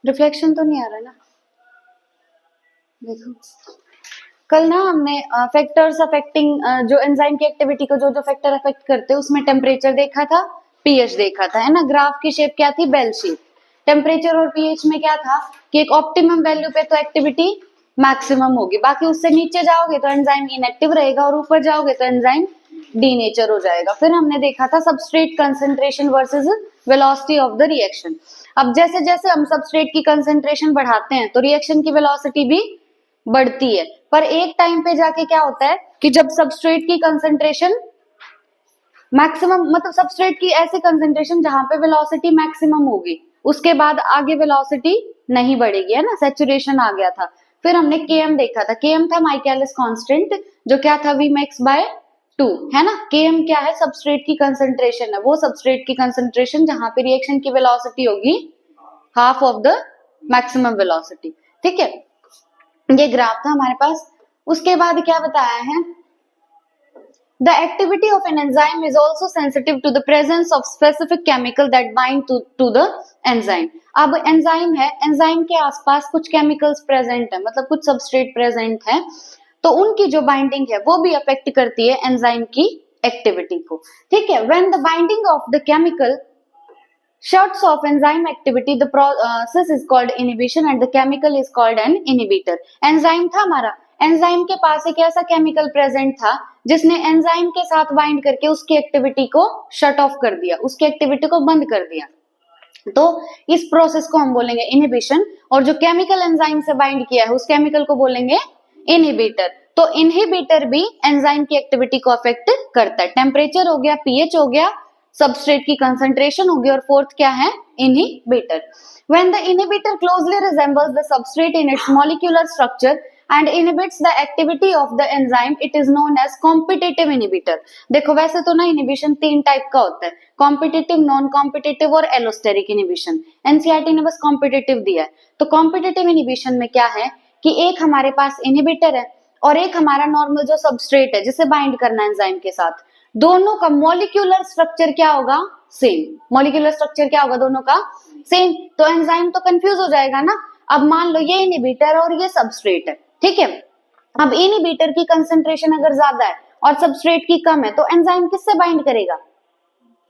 Reflection तो नहीं आ रहा ना, देखो कल ना हमने फैक्टर्स अफेक्टिंग जो एंजाइम की एक्टिविटी को जो जो फैक्टर अफेक्ट करते हैं उसमें टेम्परेचर देखा था, पीएच देखा था, है ना। ग्राफ की शेप क्या थी, बेल शेप। टेम्परेचर और पीएच में क्या था कि एक ऑप्टिमम वैल्यू पे तो एक्टिविटी मैक्सिमम होगी, बाकी उससे नीचे जाओगे तो एंजाइम इनएक्टिव रहेगा और ऊपर जाओगे तो एंजाइम डीनेचर हो जाएगा। फिर हमने देखा था substrate concentration versus velocity of the reaction. अब जैसे जैसे हम सबस्ट्रेट की कंसंट्रेशन बढ़ाते हैं तो रिएक्शन की वेलोसिटी भी बढ़ती है, पर एक टाइम पे जाके क्या होता है कि जब सबस्ट्रेट की कंसंट्रेशन मैक्सिमम, मतलब सबस्ट्रेट की ऐसी कंसंट्रेशन जहां पे वेलोसिटी मैक्सिमम होगी, उसके बाद आगे वेलोसिटी नहीं बढ़ेगी, है ना, सैचुरेशन आ गया था। फिर हमने केएम देखा था, केएम था माइकलिस कांस्टेंट, जो क्या था Vmax बाय 2, है ना। केएम क्या है, सबस्ट्रेट की कंसंट्रेशन है, वो सबस्ट्रेट की कंसंट्रेशन जहां पे रिएक्शन की वेलोसिटी होगी half of the maximum velocity, ठीक है। ये ग्राफ था हमारे पास। उसके बाद क्या बताया है, the activity of an enzyme is also sensitive to the presence of specific chemical that bind to the enzyme। अब एंजाइम है, एंजाइम के आसपास कुछ केमिकल्स प्रेजेंट है, मतलब कुछ सबस्ट्रेट प्रेजेंट है, तो उनकी जो बाइंडिंग है वो भी अफेक्ट करती है एंजाइम की एक्टिविटी को, ठीक है। When the binding of the chemical shuts off enzyme activity, the process is called inhibition and the chemical is called an inhibitor। Enzyme था हमारा, एंजाइम के पास एक ऐसा केमिकल प्रेजेंट था जिसने एंजाइम के साथ बाइंड करके उसकी एक्टिविटी को शट ऑफ कर दिया, उसकी एक्टिविटी को बंद कर दिया, तो इस प्रोसेस को हम बोलेंगे इनहिबिशन। और जो केमिकल एंजाइम से बाइंड किया है उस केमिकल को बोलेंगे इनहिबिटर। तो इनहिबिटर भी एंजाइम की एक्टिविटी को अफेक्ट करता है। टेम्परेचर हो गया, पीएच हो गया, सबस्ट्रेट की कंसंट्रेशन होगी, और फोर्थ क्या है, inhibitor. When the inhibitor closely resembles the substrate in its molecular structure and inhibits the activity of the enzyme, it is known as competitive inhibitor। देखो वैसे तो ना इनहिबिशन 3 टाइप का होता है, कॉम्पिटिटिव, नॉन कॉम्पिटिटिव और एलोस्टेरिक इनहिबिशन। एनसीईआरटी ने बस कॉम्पिटिटिव दिया है। तो कॉम्पिटिटिव इनहिबिशन में क्या है कि एक हमारे पास इनहिबिटर है और एक हमारा नॉर्मल जो सबस्ट्रेट है जिसे बाइंड करना है एंजाइम के साथ, दोनों का मॉलिक्यूलर स्ट्रक्चर क्या होगा, सेम। मॉलिक्यूलर स्ट्रक्चर क्या होगा, दोनों का सेम। तो एंजाइम तो कंफ्यूज हो जाएगा ना। अब मान लो ये इनहिबिटर और ये सबस्ट्रेट है, ठीक है। अब इनहिबिटर की कंसंट्रेशन अगर ज्यादा है और सबस्ट्रेट की कम है तो एंजाइम किससे बाइंड करेगा,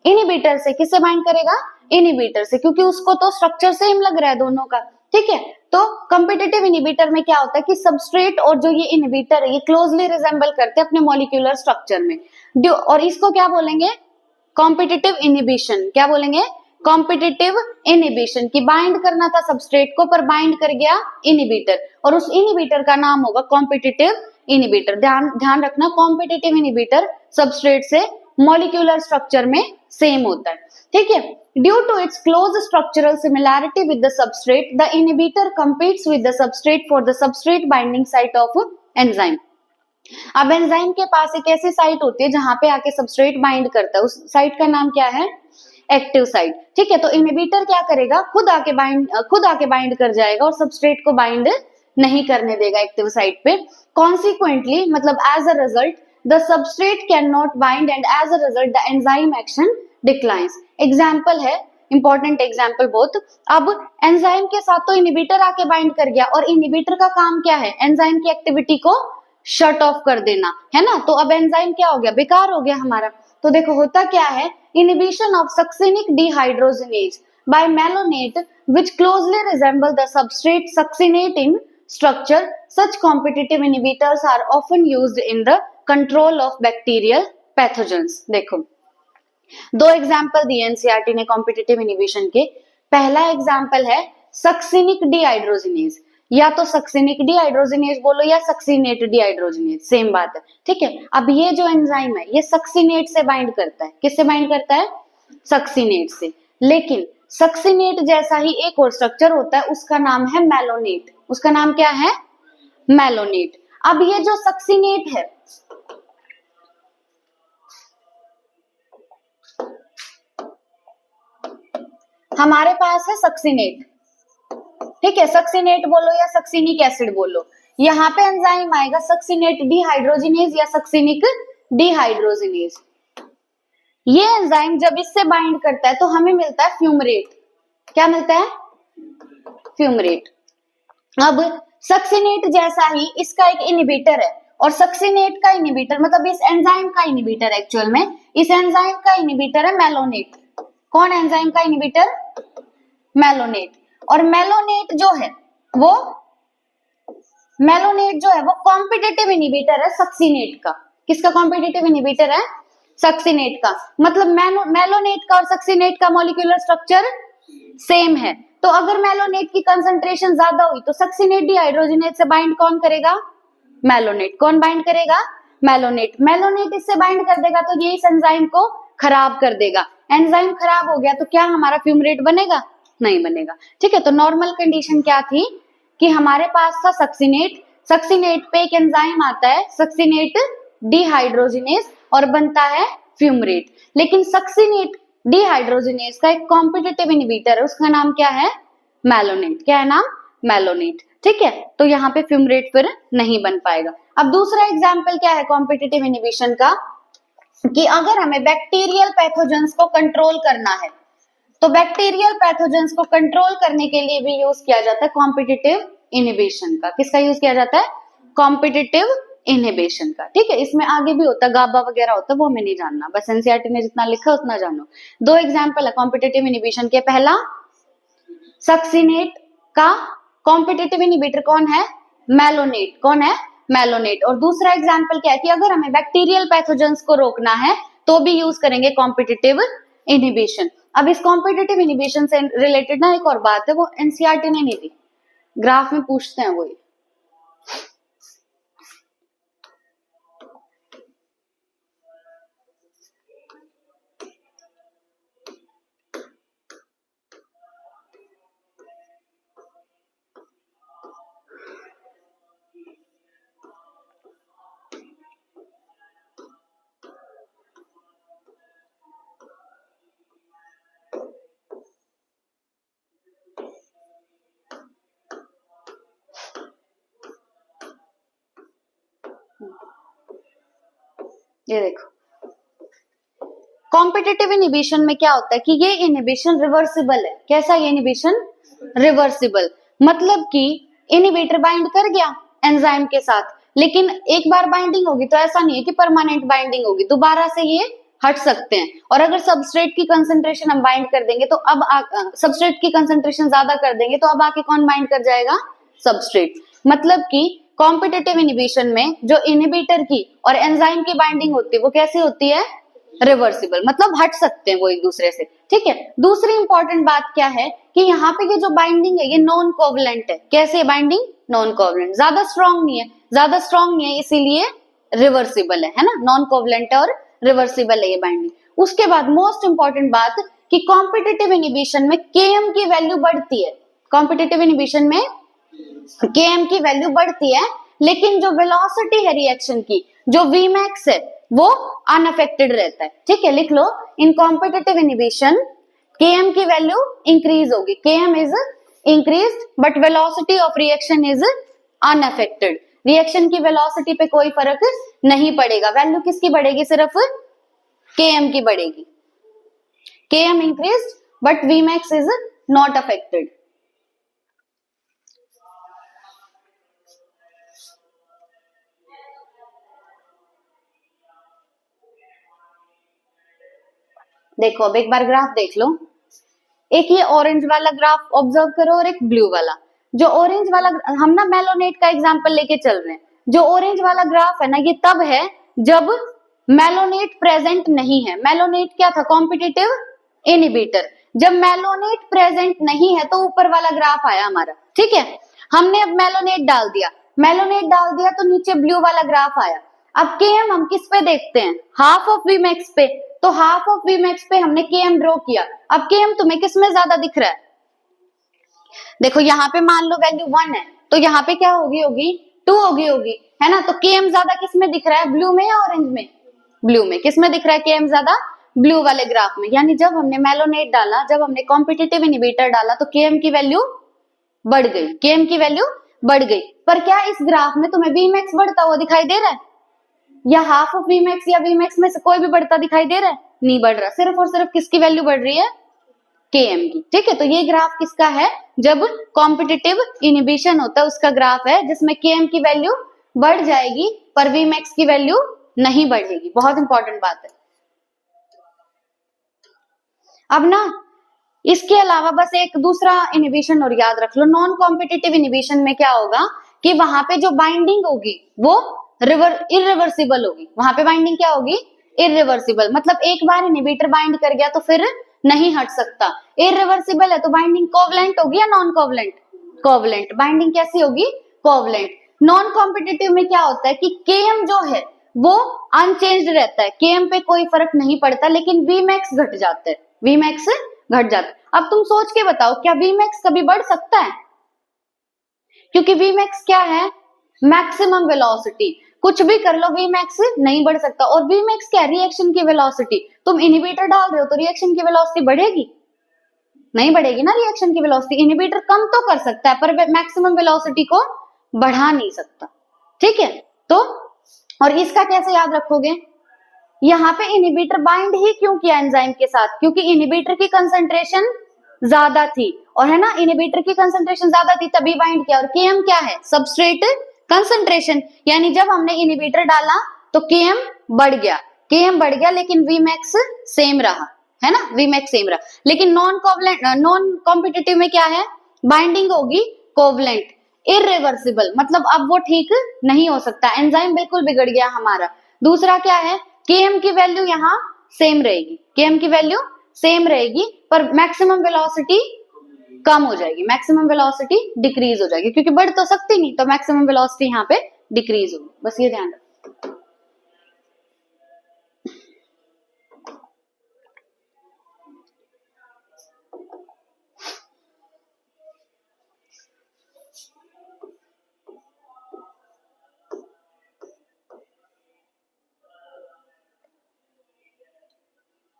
इनहिबिटर से। किससे बाइंड करेगा, इनहिबिटर से, क्योंकि उसको तो स्ट्रक्चर सेम लग रहा है दोनों का, ठीक है। तो कॉम्पिटिटिव इनहिबिटर में क्या होता है कि सबस्ट्रेट और जो ये इनहिबिटर है ये क्लोजली रिजेंबल करते हैं अपने मॉलिक्यूलर स्ट्रक्चर में, और इसको क्या बोलेंगे, कॉम्पिटिटिव इनहिबिशन। क्या बोलेंगे, कॉम्पिटिटिव इनहिबिशन। की बाइंड करना था सबस्ट्रेट को पर बाइंड कर गया इनहिबिटर, और उस इनहिबिटर का नाम होगा कॉम्पिटिटिव इनहिबिटर। ध्यान ध्यान रखना, कॉम्पिटिटिव इनहिबिटर सबस्ट्रेट से मॉलिक्यूलर स्ट्रक्चर में सेम होता है, ठीक है। Due to its close structural similarity with the substrate, the inhibitor competes with the substrate for the substrate binding site of enzyme. अब एंजाइम के पास एक ऐसी साइट होती है जहां पे आके सबस्ट्रेट बाइंड करता है, उस साइट का नाम क्या है, एक्टिव साइट, ठीक है। तो इनहिबिटर क्या करेगा, खुद आके बाइंड कर जाएगा और सबस्ट्रेट को बाइंड नहीं करने देगा एक्टिव साइट पे। कॉन्सिक्वेंटली, मतलब as a result, the substrate can not bind and as a result the enzyme action declines. Example है, इंपॉर्टेंट एग्जाम्पल बहुत। अब एंजाइम के साथ तो इनहिबिटर आके बाइंड कर गया और इनहिबिटर का काम क्या है, एंजाइम की एक्टिविटी को शट ऑफ कर देना, है ना। तो अब एंजाइम क्या हो गया, बेकार हो गया हमारा। तो देखो होता क्या है, inhibition of succinic dehydrogenase by malonate which closely resemble the substrate succinate in structure, such competitive inhibitors are often used in the control of bacterial pathogens। देखो दो एग्जाम्पल दिए एनसीईआरटी ने कॉम्पिटिटिव इनहिबिशन के। पहला एग्जाम्पल है succinic dehydrogenase, या तो succinic dehydrogenase बोलो या सक्सिनेट डिहाइड्रोजिनेज, सेम बात है, ठीक है। अब ये जो एंजाइम है ये सक्सिनेट से बाइंड करता है, किससे बाइंड करता है, सक्सिनेट से। लेकिन सक्सिनेट जैसा ही एक और स्ट्रक्चर होता है, उसका नाम है मैलोनेट। उसका नाम क्या है, मैलोनेट। अब ये जो सक्सिनेट है, हमारे पास है सक्सिनेट, ठीक है। सक्सिनेट बोलो या सक्सिनिक एसिड बोलो, यहाँ पे एंजाइम आएगा सक्सिनेट डिहाइड्रोजिनेज या सक्सिनिक डिहाइड्रोजिनेज। ये एंजाइम जब इससे बाइंड करता है तो हमें मिलता है फ्यूमरेट। क्या मिलता है, फ्यूमरेट। अब सक्सिनेट जैसा ही इसका एक इनहिबिटर है, और सक्सिनेट का इनहिबिटर मतलब इस एंजाइम का इनहिबिटर, एक्चुअल में इस एंजाइम का इनहिबिटर है मेलोनेट। कौन एंजाइम का इनहिबिटर? मेलोनेट। और मेलोनेट जो है वो कॉम्पिटिटिव इनहिबिटर है सक्सिनेट का। किसका कॉम्पिटिटिव इनहिबिटर है? सक्सिनेट का। मतलब मेलोनेट का और सक्सिनेट का मॉलिक्यूलर स्ट्रक्चर सेम है। तो अगर मेलोनेट की कंसंट्रेशन ज्यादा हुई तो सक्सिनेट डिहाइड्रोजनेज से बाइंड कौन करेगा? मेलोनेट। कौन बाइंड करेगा? मेलोनेट। मेलोनेट इससे बाइंड कर देगा तो ये इस एंजाइम को खराब कर देगा। एंजाइम खराब हो गया तो क्या हमारा फ्यूमरेट बनेगा? नहीं बनेगा। ठीक है, तो नॉर्मल कंडीशन क्या थी कि हमारे पास था सक्सिनेट, सक्सिनेट पे एक एंजाइम आता है सक्सिनेट डिहाइड्रोजनेज और बनता है फ्यूमरेट। लेकिन सक्सिनेट डिहाइड्रोजनेज का एक कॉम्पिटिटिव इनहिबिटर है, उसका नाम क्या है? मेलोनेट। क्या है नाम? मेलोनेट। ठीक है, तो यहाँ पे फ्यूमरेट फिर नहीं बन पाएगा। अब दूसरा एग्जाम्पल क्या है कॉम्पिटिटिव इनहिबिशन का, कि अगर हमें बैक्टीरियल पैथोजेंस को कंट्रोल करना है तो बैक्टीरियल पैथोजेंस को कंट्रोल करने के लिए भी यूज किया जाता है कॉम्पिटिटिव इनहिबिशन का। किसका यूज किया जाता है? कॉम्पिटिटिव इनहिबिशन का। ठीक है, इसमें आगे भी होता है, गाबा वगैरह होता है, वो हमें नहीं जानना, बस एनसीईआरटी ने जितना लिखा उतना जानो। दो एग्जाम्पल है कॉम्पिटिटिव इनहिबिशन के। पहला, सक्सिनेट का कॉम्पिटिटिव इनहिबिटर कौन है? मेलोनेट। कौन है? मेलोनेट। और दूसरा एग्जाम्पल क्या है कि अगर हमें बैक्टीरियल पैथोजेंस को रोकना है तो भी यूज करेंगे कॉम्पिटिटिव इनहिबिशन। अब इस कॉम्पिटिटिव इनहिबिशन से रिलेटेड ना एक और बात है, वो एनसीईआरटी ने नहीं दी, ग्राफ में पूछते हैं वो। ये देखो, कॉम्पिटिटिव इनहिबिशन में क्या होता है कि ये इनहिबिशन रिवर्सिबल है। कैसा? ये इनहिबिशन रिवर्सिबल, मतलब कि इनहिबिटर बाइंड कर गया एंजाइम के साथ, लेकिन एक बार बाइंडिंग होगी तो ऐसा नहीं है कि परमानेंट बाइंडिंग होगी, दोबारा से ये हट सकते हैं। और अगर सबस्ट्रेट की कंसंट्रेशन हम बाइंड कर देंगे तो अब सबस्ट्रेट की कंसंट्रेशन ज्यादा कर देंगे तो अब आके कौन बाइंड कर जाएगा? सबस्ट्रेट। मतलब कि कॉम्पिटिटिव इनहिबिशन में जो इनहिबिटर की और एंजाइम की बाइंडिंग होती है वो कैसी होती है? रिवर्सिबल, मतलब हट सकते हैं वो एक दूसरे से। ठीक है, दूसरी इंपॉर्टेंट बात क्या है कि यहाँ पे ये जो बाइंडिंग है ये नॉन कोवलेंट है। कैसे बाइंडिंग? Non covalent. ज्यादा स्ट्रॉन्ग नहीं है, ज्यादा स्ट्रॉन्ग नहीं है इसीलिए रिवर्सिबल है ना, नॉन कोवलेंट है और रिवर्सिबल है ये बाइंडिंग। उसके बाद मोस्ट इंपॉर्टेंट बात कि कॉम्पिटिटिव इनहिबिशन में Km की वैल्यू बढ़ती है। कॉम्पिटिटिव इनहिबिशन में Km की वैल्यू बढ़ती है, लेकिन जो वेलोसिटी है रिएक्शन की, जो Vmax है, वो अनअफेक्टेड रहता है। ठीक है, लिख लो, इन कॉम्पिटिटिव इनहिबिशन Km की वैल्यू इंक्रीज होगी, Km is increased but velocity of reaction is unaffected. Reaction की वेलोसिटी पे कोई फर्क नहीं पड़ेगा, वैल्यू किसकी बढ़ेगी? सिर्फ Km की बढ़ेगी। Km increased but Vmax is not affected. देखो, अब एक बार ग्राफ देख लो, एक ये ऑरेंज वाला ग्राफ ऑब्जर्व करो और एक ब्लू वाला। जो ऑरेंज वाला, हम ना मेलोनेट का एग्जांपल लेके चल रहे हैं। जो ऑरेंज वाला ग्राफ है ना, ये तब है जब मेलोनेट प्रेजेंट नहीं है। मेलोनेट क्या था? Competitive inhibitor. जब मेलोनेट प्रेजेंट नहीं है तो ऊपर वाला ग्राफ आया हमारा। ठीक है, हमने अब मेलोनेट डाल दिया, मेलोनेट डाल दिया तो नीचे ब्लू वाला ग्राफ आया। अब Km हम किस पे देखते हैं? हाफ ऑफ Vmax पे। तो हाफ ऑफ Vmax पे हमने Km ड्रॉ किया। अब Km तुम्हें किस में ज्यादा दिख रहा है? देखो, यहाँ पे मान लो वैल्यू 1 है तो यहाँ पे क्या होगी 2 होगी, है ना। तो Km ज्यादा किस में दिख रहा है? ब्लू में या ऑरेंज में? ब्लू में। किस में दिख रहा है Km ज्यादा? ब्लू वाले ग्राफ में। यानी जब हमने मेलोनेट डाला, जब हमने कॉम्पिटिटिव इनहिबिटर डाला तो Km की वैल्यू बढ़ गई, Km की वैल्यू बढ़ गई। पर क्या इस ग्राफ में तुम्हें Vmax बढ़ता हुआ दिखाई दे रहा है? या हाफ ऑफ Vmax या Vmax में से कोई भी बढ़ता दिखाई दे रहा है? नहीं बढ़ रहा। सिर्फ और सिर्फ किसकी वैल्यू बढ़ रही है? Km की। ठीक है, तो ये ग्राफ किसका है, जब कॉम्पिटिटिव इनहिबिशन होता है उसका ग्राफ है, जिसमें Km की वैल्यू बढ़ जाएगी पर Vmax की वैल्यू नहीं बढ़ेगी। बहुत इंपॉर्टेंट बात है। अब ना इसके अलावा बस एक दूसरा इनहिबिशन और याद रख लो, नॉन कॉम्पिटिटिव इनहिबिशन में क्या होगा कि वहां पे जो बाइंडिंग होगी वो इरिवर्सिबल होगी। वहां पे बाइंडिंग क्या होगी, इरिवर्सिबल, मतलब एक बार इनहिबिटर बाइंड कर गया तो फिर नहीं हट सकता। इरिवर्सिबल है तो बाइंडिंग कोवलेंट होगी या नॉन कोवलेंट, कोवलेंट। बाइंडिंग कैसी होगी, कोवलेंट। नॉन कॉम्पिटिटिव में क्या होता है कि Km जो है वो अनचेंज्ड रहता है, Km पे कोई फर्क नहीं पड़ता, लेकिन Vmax घट जाता है, Vmax घट जाता है। अब तुम सोच के बताओ क्या Vmax कभी बढ़ सकता है, क्योंकि Vmax क्या है, मैक्सिमम वेलोसिटी। कुछ भी कर लो Vmax नहीं बढ़ सकता। और Vmax क्या है, रिएक्शन की वेलोसिटी। तुम इनहिबिटर डाल रहे हो तो रिएक्शन की वेलोसिटी बढ़ेगी, नहीं बढ़ेगी ना रिएक्शन की वेलोसिटी। इनहिबिटर कम तो कर सकता है पर मैक्सिमम वेलोसिटी को बढ़ा नहीं सकता। ठीक है, तो और इसका कैसे याद रखोगे, यहाँ पे इनहिबिटर बाइंड ही क्यों किया एंजाइम के साथ, क्योंकि इनहिबिटर की कंसंट्रेशन ज्यादा थी, और है ना, इनहिबिटर की कंसंट्रेशन ज्यादा थी तभी बाइंड किया। और Km क्या है, सबस्ट्रेट कंसंट्रेशन, यानी जब हमने इनहिबिटर डाला तो Km बढ़ गया, Km बढ़ गया लेकिन Vmax सेम रहा, है ना, Vmax सेम रहा। लेकिन नॉन कॉम्पिटिटिव में क्या है, बाइंडिंग होगी कोवलेंट, इरिवर्सिबल, मतलब अब वो ठीक नहीं हो सकता, एंजाइम बिल्कुल बिगड़ गया हमारा। दूसरा क्या है, Km की वैल्यू यहाँ सेम रहेगी, Km की वैल्यू सेम रहेगी पर मैक्सिमम वेलोसिटी कम हो जाएगी, मैक्सिमम वेलोसिटी डिक्रीज हो जाएगी, क्योंकि बढ़ तो सकती नहीं, तो मैक्सिमम वेलोसिटी यहाँ पे डिक्रीज होगी। बस ये ध्यान रखो।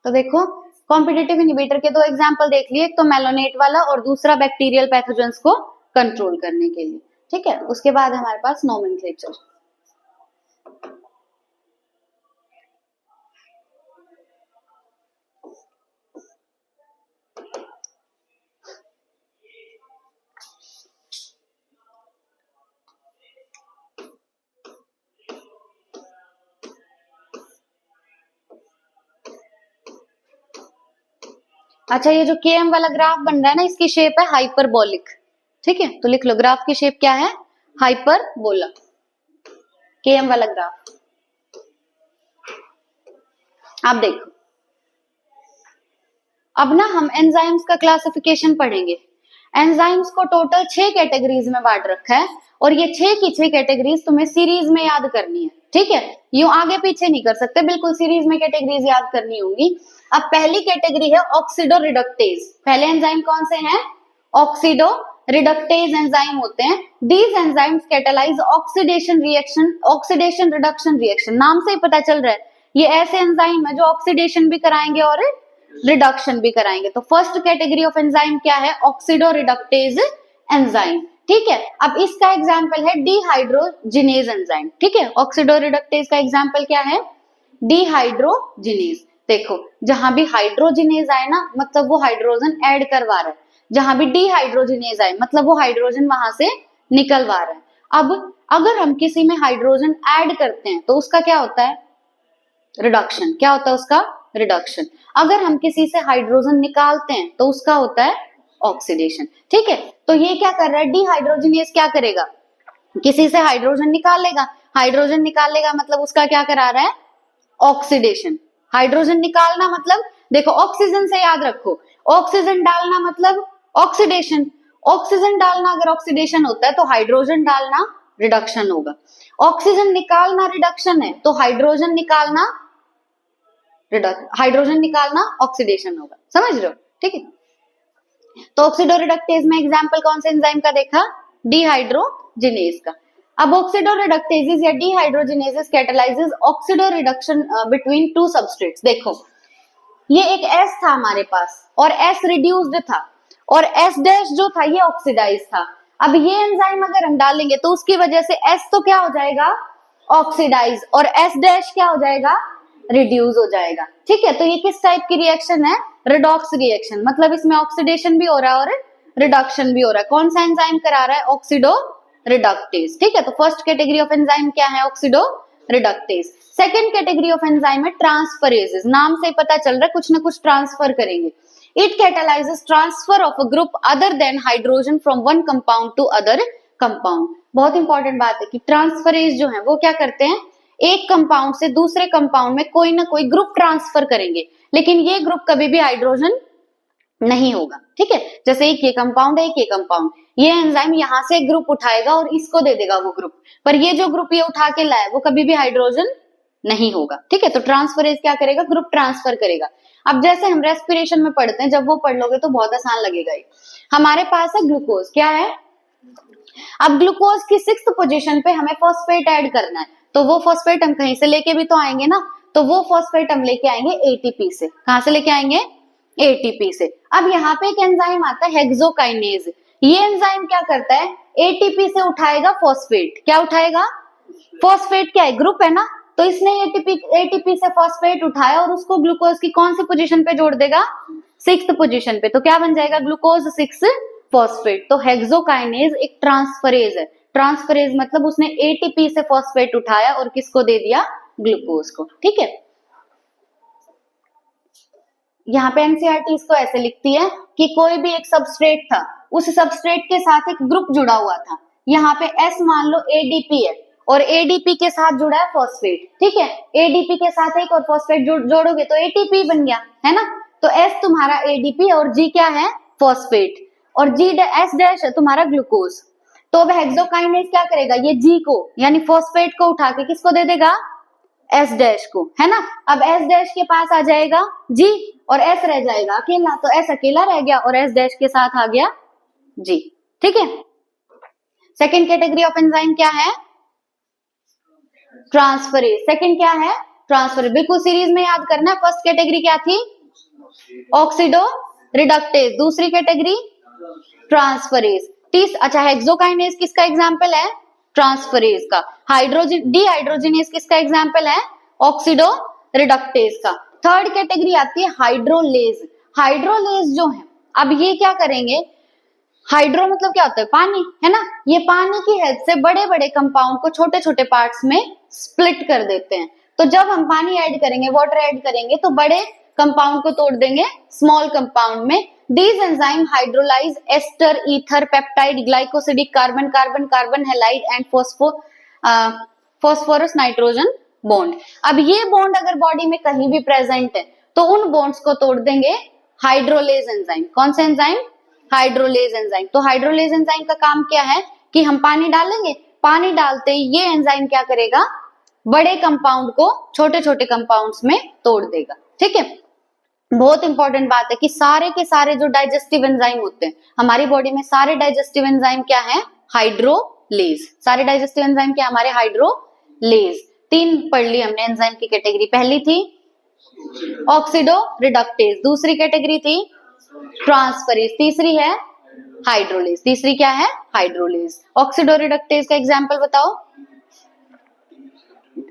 तो देखो कॉम्पिटिटिव इनहिबिटर के दो एग्जांपल देख लिए, एक तो मेलोनेट वाला और दूसरा बैक्टीरियल पैथोजेंस को कंट्रोल करने के लिए। ठीक है, उसके बाद हमारे पास नोमेनक्लेचर। अच्छा, ये जो Km वाला ग्राफ बन रहा है ना, इसकी शेप है हाइपरबोलिक। ठीक है, तो लिख लो ग्राफ की शेप क्या है, हाइपरबोला, Km वाला ग्राफ। आप देखो, अब ना हम एंजाइम्स का क्लासिफिकेशन पढ़ेंगे। एंजाइम्स को टोटल 6 कैटेगरीज में बांट रखा है, और ये 6 की 6 कैटेगरीज तुम्हें सीरीज में याद करनी है। ठीक है, यूं आगे पीछे नहीं कर सकते, बिल्कुल सीरीज में कैटेगरीज याद करनी होंगी। अब पहली कैटेगरी है ऑक्सीडो रिडक्टेज। पहले एंजाइम कौन से हैं, ऑक्सीडो रिडक्टेज एंजाइम होते हैं। These enzymes catalyse oxidation reaction, oxidation reduction reaction, नाम से ही पता चल रहा है ये ऐसे एंजाइम है जो ऑक्सीडेशन भी कराएंगे और रिडक्शन भी कराएंगे। तो फर्स्ट कैटेगरी ऑफ एंजाइम क्या है, ऑक्सीडो रिडक्टेज एंजाइम। ठीक है, अब इसका एग्जांपल है डिहाइड्रोजिनेज एंजाइम। ठीक है, ऑक्सीडो रिडक्टेज का एग्जांपल क्या है, डिहाइड्रोजिनेज। देखो जहां भी हाइड्रोजिनेज आए ना, मतलब वो हाइड्रोजन ऐड करवा रहा है, जहां भी डिहाइड्रोजिनेज आए मतलब वो हाइड्रोजन वहां से निकलवा रहा है। अब अगर हम किसी में हाइड्रोजन ऐड करते हैं तो उसका क्या होता है, रिडक्शन। क्या होता है उसका, रिडक्शन। अगर हम किसी से हाइड्रोजन निकालते हैं तो उसका होता है ऑक्सीडेशन। ठीक है, तो ये क्या कर रहा है, डिहाइड्रोजिनेज क्या करेगा, किसी से हाइड्रोजन निकाल लेगा, हाइड्रोजन निकाल लेगा मतलब उसका क्या करा रहा है, ऑक्सीडेशन। हाइड्रोजन निकालना मतलब देखो ऑक्सीजन से याद रखो, ऑक्सीजन डालना मतलब ऑक्सीडेशन, ऑक्सीजन डालना अगर ऑक्सीडेशन होता है तो हाइड्रोजन डालना रिडक्शन होगा। ऑक्सीजन निकालना रिडक्शन है तो हाइड्रोजन निकालना हाइड्रोजन निकालना ऑक्सीडेशन होगा। समझ रहे हो, ठीक है। तो ऑक्सीडो रिडक्टेज में एग्जांपल कौन से एंजाइम का देखा, डिहाइड्रोजिनेज का। अब ऑक्सीडो रिडक्टेजेस या dehydrogenases catalyses oxido reduction between two substrates. देखो ये एक S था हमारे पास और S रिड्यूस्ड था और S डैश जो था ये ऑक्सीडाइज था। अब ये एंजाइम अगर हम डालेंगे तो उसकी वजह से S तो क्या हो जाएगा, ऑक्सीडाइज, और S डैश क्या हो जाएगा, रिड्यूस हो जाएगा। ठीक है, तो ये किस टाइप की रिएक्शन है, रिडॉक्स रिएक्शन, मतलब इसमें ऑक्सीडेशन भी हो रहा है और रिडक्शन भी हो रहा है। कौन सा एंजाइम करा रहा है? Oxido reductase. ठीक है, तो फर्स्ट कैटेगरी ऑफ एंजाइम क्या है? Oxido reductase. Second category of enzyme है ट्रांसफरेजेस। नाम से ही पता चल रहा है कुछ ना कुछ ट्रांसफर करेंगे। It catalyses transfer of a group other than hydrogen from one compound to other compound. बहुत इंपॉर्टेंट बात है कि ट्रांसफरेज जो है वो क्या करते हैं, एक कंपाउंड से दूसरे कंपाउंड में कोई ना कोई ग्रुप ट्रांसफर करेंगे, लेकिन ये ग्रुप कभी भी हाइड्रोजन नहीं होगा। ठीक है, जैसे एक ये कंपाउंड है, एक ये कंपाउंड, ये एंजाइम यहां से एक ग्रुप उठाएगा और इसको दे देगा वो ग्रुप, पर ये जो ग्रुप ये उठा के लाए वो कभी भी हाइड्रोजन नहीं होगा। ठीक है, तो ट्रांसफरेज क्या करेगा? ग्रुप ट्रांसफर करेगा। अब जैसे हम रेस्पिरेशन में पढ़ते हैं, जब वो पढ़ लोगे तो बहुत आसान लगेगा। हमारे पास है ग्लूकोज, क्या है? अब ग्लूकोज की 6th पोजीशन पे हमें फॉस्फेट ऐड करना है, तो वो फॉस्फेट हम कहीं से लेके भी तो आएंगे ना, तो वो फॉस्फेट हम लेके आएंगे एटीपी से। कहां से लेके आएंगे? एटीपी से। अब यहाँ पे एक एंजाइम आता है हेक्सोकाइनेज। ये एंजाइम क्या करता है? एटीपी से उठाएगा फॉस्फेट। क्या उठाएगा? फॉस्फेट। क्या है? ग्रुप है ना, तो इसने एटीपी से फॉस्फेट उठाया और उसको ग्लूकोज की कौन सी पोजीशन पे जोड़ देगा? 6th पोजीशन पे। तो क्या बन जाएगा? Glucose 6 phosphate. तो हेक्सोकाइनेज एक ट्रांसफरेज है। ट्रांसफरेज मतलब उसने एटीपी से फॉस्फेट उठाया और किसको दे दिया? ग्लूकोज को। ठीक है, यहाँ पे एनसीईआरटी इसको ऐसे लिखती है कि कोई भी एक सबस्ट्रेट था, उस सबस्ट्रेट के साथ एक ग्रुप जुड़ा हुआ था। यहाँ पे एस मान लो एडीपी है और एडीपी के साथ जुड़ा है फॉस्फेट। ठीक है, एडीपी के साथ एक और फॉस्फेट जोड़ोगे तो एटीपी बन गया, है ना। तो एस तुम्हारा एडीपी और जी क्या है? फॉस्फेट, और जी एस डैश तुम्हारा ग्लूकोज। तो अब हेक्सोकाइनेज क्या करेगा? ये जी को यानी फॉस्फेट को उठा के किसको दे देगा? एस डैश को, है ना। अब एस डैश के पास आ जाएगा जी और एस रह जाएगा अकेला, तो एस अकेला रह गया और एस डैश के साथ आ गया जी। ठीक है, सेकेंड कैटेगरी ऑफ एंजाइम क्या है? ट्रांसफरेज। सेकेंड क्या है? ट्रांसफरेज। बिल्कुल सीरीज में याद करना। फर्स्ट कैटेगरी क्या थी? Oxido reductase. दूसरी कैटेगरी ट्रांसफरेज। अच्छा, हेक्सोकाइनेज किसका एग्जाम्पल है? ट्रांसफरेज का। हाइड्रोजन डीहाइड्रोजिनेज किसका एग्जाम्पल है? ऑक्सीडो रिडक्टेज का। थर्ड कैटेगरी आती है हाइड्रोलेज। हाइड्रोलेज जो है, अब ये क्या करेंगे? हाइड्रो मतलब क्या होता है? पानी, है ना। ये पानी की हेल्प से बड़े बड़े कंपाउंड को छोटे छोटे पार्ट्स में स्प्लिट कर देते हैं। तो जब हम पानी ऐड करेंगे, वाटर ऐड करेंगे, तो बड़े कंपाउंड को तोड़ देंगे स्मॉल कंपाउंड में। These enzyme hydrolyze ester, ether, peptide, glycosidic, carbon, carbon, carbon halide and phosphorus nitrogen bond। अब ये बॉन्ड अगर बॉडी में कहीं भी प्रेजेंट है तो उन बॉन्ड्स को तोड़ देंगे हाइड्रोलेज एंजाइम। कौन सा एंजाइम? Hydrolase enzyme. तो हाइड्रोलेज एंजाइम का काम क्या है कि हम पानी डालेंगे, पानी डालते ही ये एंजाइम क्या करेगा? बड़े कंपाउंड को छोटे छोटे कंपाउंड्स में तोड़ देगा। ठीक है, बहुत इंपॉर्टेंट बात है कि सारे के सारे जो डाइजेस्टिव एंजाइम होते हैं हमारी बॉडी में, सारे डाइजेस्टिव एंजाइम क्या है? हाइड्रोलेज। सारे डाइजेस्टिव एंजाइम क्या? हमारे हाइड्रोलेज। 3 पढ़ ली हमने एंजाइम की कैटेगरी। पहली थी ऑक्सीडो रिडक्टेज, दूसरी कैटेगरी थी ट्रांसफरेज, तीसरी है हाइड्रोलेज। तीसरी क्या है? हाइड्रोलेज। ऑक्सीडो रिडक्टेज का एग्जाम्पल बताओ।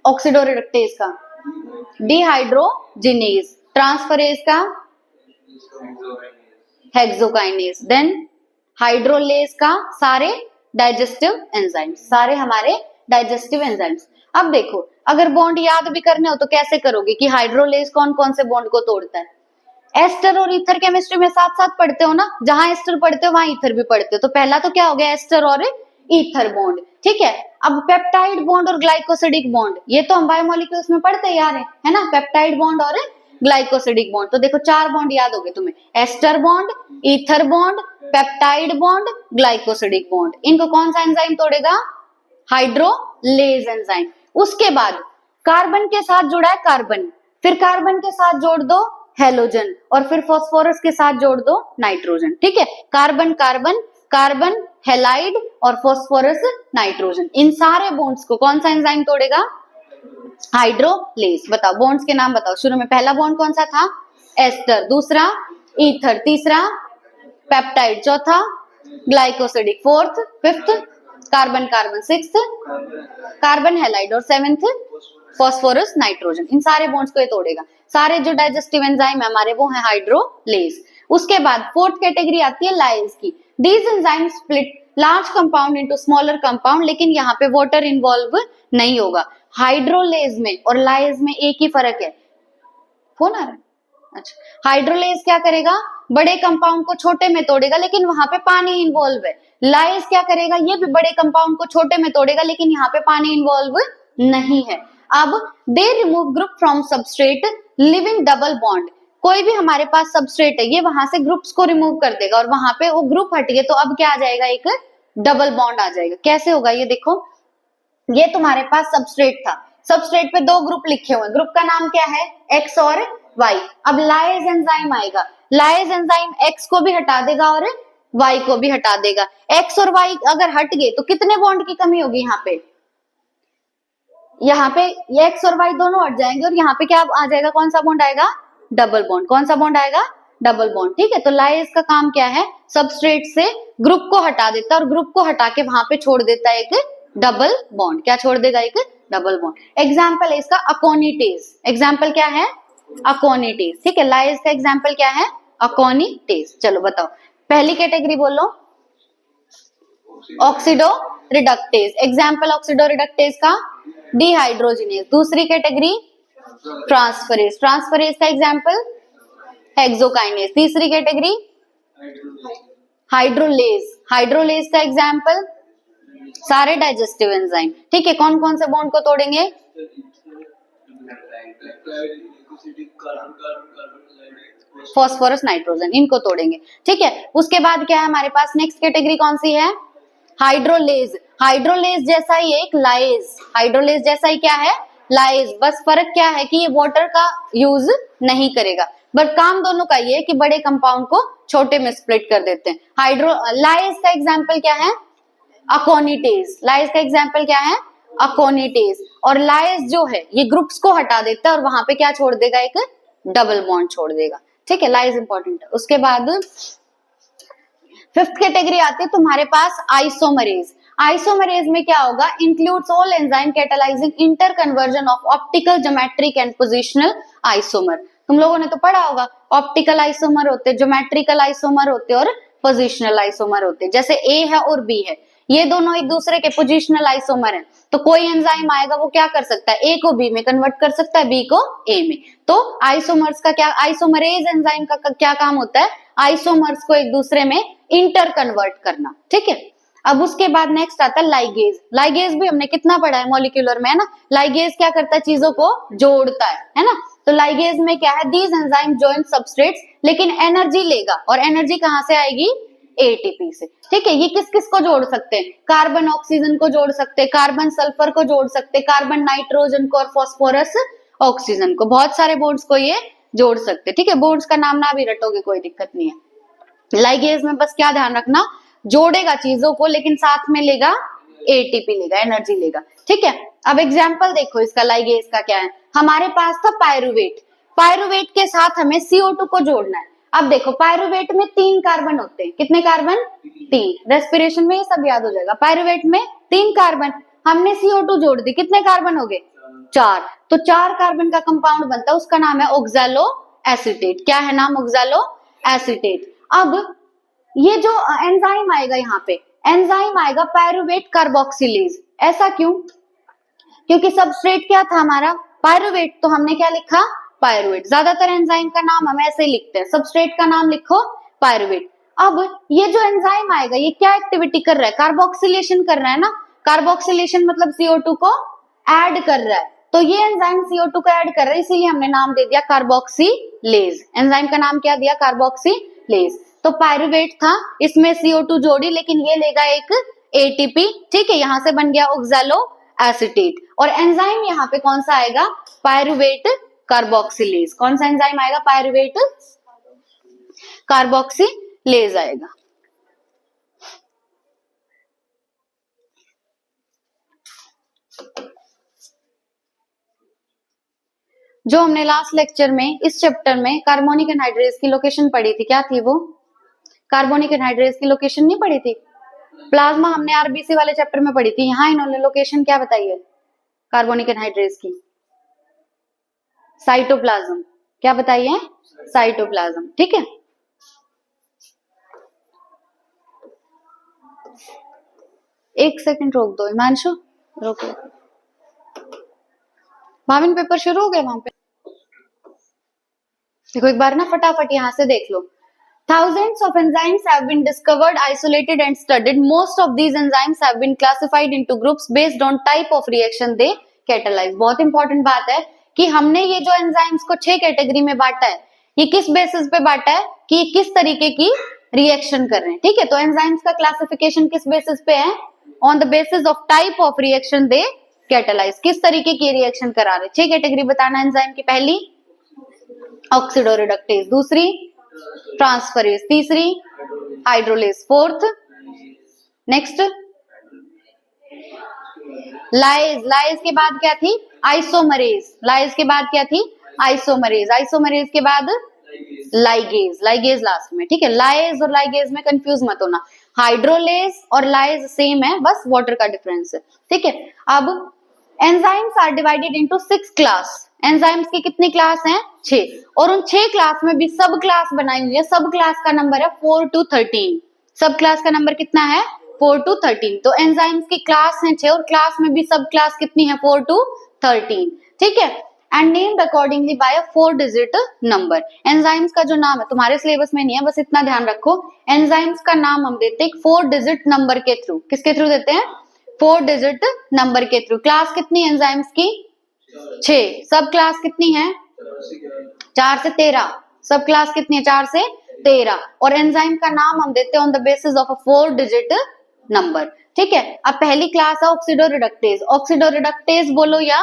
ऑक्सीडो रिडक्टेज का डिहाइड्रोजिनेज, ट्रांसफरेज का हेक्सोकाइनेज, देन हाइड्रोलेज का सारे डाइजेस्टिव एंजाइम्स, सारे हमारे डाइजेस्टिव एंजाइम्स। अब देखो, अगर बॉन्ड याद भी करने हो तो कैसे करोगे कि हाइड्रोलेज कौन कौन से बॉन्ड को तोड़ता है? एस्टर और ईथर केमिस्ट्री में साथ साथ पढ़ते हो ना, जहां एस्टर पढ़ते हो वहां ईथर भी पढ़ते हो। तो पहला तो क्या हो गया? एस्टर और ईथर बॉन्ड। ठीक है, अब पेप्टाइड बॉन्ड और ग्लाइकोसिडिक बॉन्ड, ये तो हम बायोमोलिक्यूल्स में पढ़ते यार है ना, पेप्टाइड बॉन्ड और ग्लाइकोसिडिक बॉन्ड। तो देखो 4 बॉन्ड याद हो गए तुम्हें, ester bond, ether bond, peptide bond, glycosidic bond. इनको कौन सा एंजाइम तोड़ेगा? Hydrolase enzyme. उसके बाद कार्बन के साथ जुड़ा है कार्बन, फिर कार्बन के साथ जोड़ दो हेलोजन और फिर फास्फोरस के साथ जोड़ दो नाइट्रोजन। ठीक है, कार्बन कार्बन, कार्बन हेलाइड और फास्फोरस नाइट्रोजन, इन सारे बॉन्ड्स को कौन सा एंजाइम तोड़ेगा? हाइड्रोलेज। बताओ बॉन्ड्स के नाम बताओ। शुरू में पहला बॉन्ड कौन सा था? एस्टर, दूसरा ईथर, तीसरा पेप्टाइड, चौथा glycosidic, fourth, fifth carbon carbon, sixth carbon halide और सेवेंथ फॉस्फोरस नाइट्रोजन, इन सारे बॉन्ड्स को ये तोड़ेगा। सारे जो डाइजेस्टिव एंजाइम है हमारे वो है हाइड्रोलेज। उसके बाद फोर्थ कैटेगरी आती है लाइज की। These enzyme split large compound into smaller compound, लेकिन यहाँ पे वाटर इन्वॉल्व नहीं होगा। हाइड्रोलेज में और लाइज में एक ही फर्क है। फोन आ रहा है? अच्छा, हाइड्रोलेज क्या करेगा, बड़े कंपाउंड को छोटे में तोड़ेगा लेकिन वहां पे पानी इन्वॉल्व है। लाइज क्या करेगा, ये भी बड़े कंपाउंड को छोटे में तोड़ेगा लेकिन यहाँ पे पानी इन्वॉल्व नहीं है। अब they remove group from substrate living double bond. कोई भी हमारे पास सबस्ट्रेट है ये वहां से ग्रुप्स को रिमूव कर देगा और वहां पे वो ग्रुप हट गए तो अब क्या आ जाएगा, एक डबल बॉन्ड आ जाएगा। कैसे होगा ये देखो, ये तुम्हारे पास सबस्ट्रेट था, सबस्ट्रेट पे दो ग्रुप लिखे हुए, ग्रुप का नाम क्या है, एक्स और वाई। अब लाइज एंजाइम आएगा, लाइज एंजाइम एक्स को भी हटा देगा और वाई को भी हटा देगा। एक्स और वाई अगर हट गए तो कितने बॉन्ड की कमी होगी, यहाँ पे ये एक्स और वाई दोनों हट जाएंगे और यहाँ पे क्या आ जाएगा, कौन सा बॉन्ड आएगा, डबल बॉन्ड। कौन सा बॉन्ड आएगा, डबल बॉन्ड। ठीक है, तो लाइज का काम क्या है, सबस्ट्रेट से ग्रुप को हटा देता है और ग्रुप को हटा के वहां पे छोड़ देता है एक डबल बॉन्ड। क्या छोड़ देगा, एक डबल बॉन्ड। एग्जाम्पल है इसका अकोनिटेज। एग्जाम्पल क्या है, अकोनिटेज। ठीक है, लाइज का एग्जाम्पल क्या है, अकोनिटेज। चलो बताओ, पहली कैटेगरी बोलो, oxido reductase. Example oxido reductase का डिहाइड्रोजिनेज। दूसरी कैटेगरी ट्रांसफरेज, ट्रांसफरेज का एग्जाम्पल हेक्सोकाइनेज। तीसरी कैटेगरी हाइड्रोलेज, हाइड्रोलेज का एग्जाम्पल सारे डाइजेस्टिव एंजाइम। ठीक है, कौन कौन से बॉन्ड को तोड़ेंगे, फॉस्फोरस नाइट्रोजन, इनको तोड़ेंगे। ठीक है, उसके बाद क्या है हमारे पास, नेक्स्ट कैटेगरी कौन सी है, हाइड्रोलेज। हाइड्रोलेज जैसा ही एक लाइज, हाइड्रोलेज जैसा ही क्या है, लाइज। बस फर्क क्या है कि ये वाटर का यूज नहीं करेगा, बट काम दोनों का ये है कि बड़े कंपाउंड को छोटे में स्प्लिट कर देते हैं। लाइज का एग्जाम्पल क्या है, अकोनिटेज। लाइज का एग्जाम्पल क्या है, अकोनिटेज। और लाइज जो है ये ग्रुप्स को हटा देता है और वहां पे क्या छोड़ देगा, एक डबल बॉन्ड छोड़ देगा। ठीक है, लाइज इंपॉर्टेंट है। उसके बाद फिफ्थ कैटेगरी आती है तुम्हारे पास आइसोमरेज। आइसोमरेज में क्या होगा, includes all enzyme catalysing inter conversion of optical, geometric and positional isomer. तुम लोगों ने तो पढ़ा होगा, ऑप्टिकल आइसोमर होते, ज्योमेट्रिकल आइसोमर होते और पोजिशनल आइसोमर होते। जैसे ए है और बी है, ये दोनों एक दूसरे के पोजिशनल आइसोमर हैं, तो कोई एंजाइम आएगा वो क्या कर सकता है, ए को बी में कन्वर्ट कर सकता है, बी को ए में। तो आइसोमर्स का क्या, आइसोमरेज एंजाइम का क्या काम होता है, आइसोमर्स को एक दूसरे में इंटर कन्वर्ट करना। ठीक है, अब उसके बाद नेक्स्ट आता है लाइगेज। लाइगेज भी हमने कितना पढ़ा है मॉलिक्यूलर में, है ना। लाइगेज क्या करता है, चीजों को जोड़ता है ना। तो लाइगेज में क्या है, दीज एंजाइम जॉइन सबस्ट्रेट्स, लेकिन एनर्जी लेगा, और एनर्जी कहां से आएगी, एटीपी से। ठीक है, ये किस किस को जोड़ सकते हैं, कार्बन ऑक्सीजन को जोड़ सकते हैं, कार्बन सल्फर को जोड़ सकते हैं, कार्बन नाइट्रोजन को और फॉस्फोरस ऑक्सीजन को, बहुत सारे बॉन्ड्स को ये जोड़ सकते हैं। ठीक है, बॉन्ड्स का नाम ना भी रटोगे कोई दिक्कत नहीं है। लाइगेज में बस क्या ध्यान रखना, जोड़ेगा चीजों को लेकिन साथ में लेगा एटीपी, लेगा एनर्जी लेगा। ठीक है, अब एग्जाम्पल देखो इसका, लाइगेज का क्या है, हमारे पास था पायरुवेट। पायरुवेट के साथ हमें CO2 को जोड़ना है। अब देखो पायरुवेट में 3 कार्बन होते हैं, कितने कार्बन, 3। रेस्पिरेशन में ये सब याद हो जाएगा। पायरुवेट में 3 कार्बन, हमने CO2 जोड़ दी, कितने कार्बन हो गए, 4। तो 4 कार्बन का कंपाउंड बनता है, उसका नाम है ऑक्सैलो एसीटेट। क्या है नाम, ऑक्सैलो एसीटेट। अब ये जो एंजाइम आएगा, यहाँ पे एंजाइम आएगा पायरुवेट कार्बोक्सिलेज। ऐसा क्यों, क्योंकि सबस्ट्रेट क्या था हमारा, पायरुवेट, तो हमने क्या लिखा, पायरुवेट। ज्यादातर एंजाइम का नाम हम ऐसे ही लिखते हैं, सबस्ट्रेट का नाम लिखो पायरुवेट। अब ये जो एंजाइम आएगा ये क्या एक्टिविटी कर रहा है, कार्बोक्सिलेशन कर रहा है ना। कार्बोक्सिलेशन मतलब CO2 को ऐड कर रहा है, तो ये एंजाइम CO2 को ऐड कर रहा है, इसीलिए हमने नाम दे दिया कार्बोक्सिलेज। एंजाइम का नाम क्या दिया, कार्बोक्सिलेज। तो पायरुवेट था, इसमें CO2 जोड़ी, लेकिन ये लेगा एक एटीपी। ठीक है, यहां से बन गया ऑक्सैलो एसीटेट। और एंजाइम यहाँ पे कौन सा आएगा, पायरुवेट कार्बोक्सिलेज। कौन सा एंजाइम आएगा, पायरुवेट कार्बोक्सिलेज आएगा। जो हमने लास्ट लेक्चर में इस चैप्टर में कार्बोनिक एनहाइड्रेज की लोकेशन पढ़ी थी, क्या थी वो, कार्बोनिक एनहाइड्रेज की लोकेशन नहीं पढ़ी थी, प्लाज्मा हमने आरबीसी वाले चैप्टर में पढ़ी थी। यहाँ इन्होंने लोकेशन क्या बताई है कार्बोनिक एनहाइड्रेज की, साइटोप्लाज्म, क्या बताइए? साइटोप्लाज्म, ठीक है। एक सेकंड रोक दो हिमांशु, रोको। भाविन पेपर शुरू हो गया वहां पे? देखो एक बार ना फटाफट यहां से देख लो। Thousands of enzymes have been discovered, isolated and studied. Most of these enzymes have been classified into groups based on type of reaction they catalyze. बहुत इंपॉर्टेंट बात है कि हमने ये जो एंजाइम्स को 6 कैटेगरी में बांटा है, ये किस बेसिस पे बांटा है कि ये किस तरीके की रिएक्शन कर रहे हैं, ठीक है। तो एंजाइम्स का क्लासिफिकेशन किस बेसिस पे है? On the basis of type of reaction they catalyse, किस तरीके की रिएक्शन करा रहे। 6 कैटेगरी बताना एंजाइम की। पहली ऑक्सीडोरिडक्टेज, दूसरी ट्रांसफरेज, तीसरी hydrolase, fourth next lies, lies के बाद क्या थी? आइसोमरेज, लाइज के बाद क्या थी? आइसोमरेज, आइसोमरेज के बाद लाइगेज, लाइगेज लास्ट में, ठीक है। लाइज और लाइगेज में कंफ्यूज मत होना, हाइड्रोलेज और लाइज सेम है, बस वाटर का डिफरेंस है, ठीक है। अब enzymes are divided into 6 class, enzymes की कितनी क्लास हैं? 6, और उन 6 क्लास में भी सब क्लास बनाई हुई है। सब क्लास का नंबर है 4 to 13, सब क्लास का नंबर कितना है? 4 to 13। तो एंजाइम्स की क्लास है 6 और क्लास में भी सब क्लास कितनी है? 4 to 13, ठीक है। And named accordingly by a 4 digit number. Enzymes का जो नाम है तुम्हारे सिलेबस में नहीं है, बस इतना ध्यान रखो, एंजाइम्स का नाम हम देते हैं 4 डिजिट नंबर के थ्रू। किसके थ्रू देते हैं? 4 डिजिट नंबर के थ्रू। क्लास कितनी एंजाइम्स की? 6। सब क्लास कितनी है? 4 से 13। सब क्लास कितनी है? 4 से 13। और एंजाइम का नाम हम देते हैं on the basis of a 4 digit number, ठीक है। अब पहली क्लास है ऑक्सीडोरिडक्टेज, ऑक्सीडोरिडक्टेज बोलो या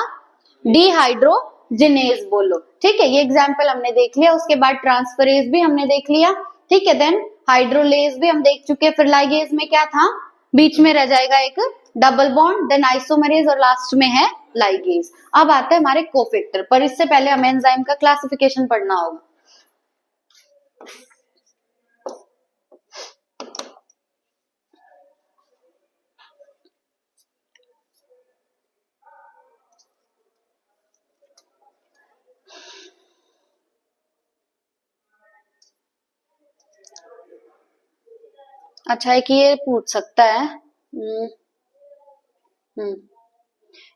डिहाइड्रोजिनेज बोलो, ठीक है। ये एग्जांपल हमने देख लिया। उसके बाद ट्रांसफरेज भी हमने देख लिया, ठीक है। देन हाइड्रोलेज भी हम देख चुके। फिर लाइगेज में क्या था? बीच में रह जाएगा एक डबल बॉन्ड, देन आइसोमरेज और लास्ट में है लाइगेज। अब आता है हमारे कोफैक्टर, पर इससे पहले हमें एंजाइम का क्लासिफिकेशन पढ़ना होगा। अच्छा है कि ये पूछ सकता है।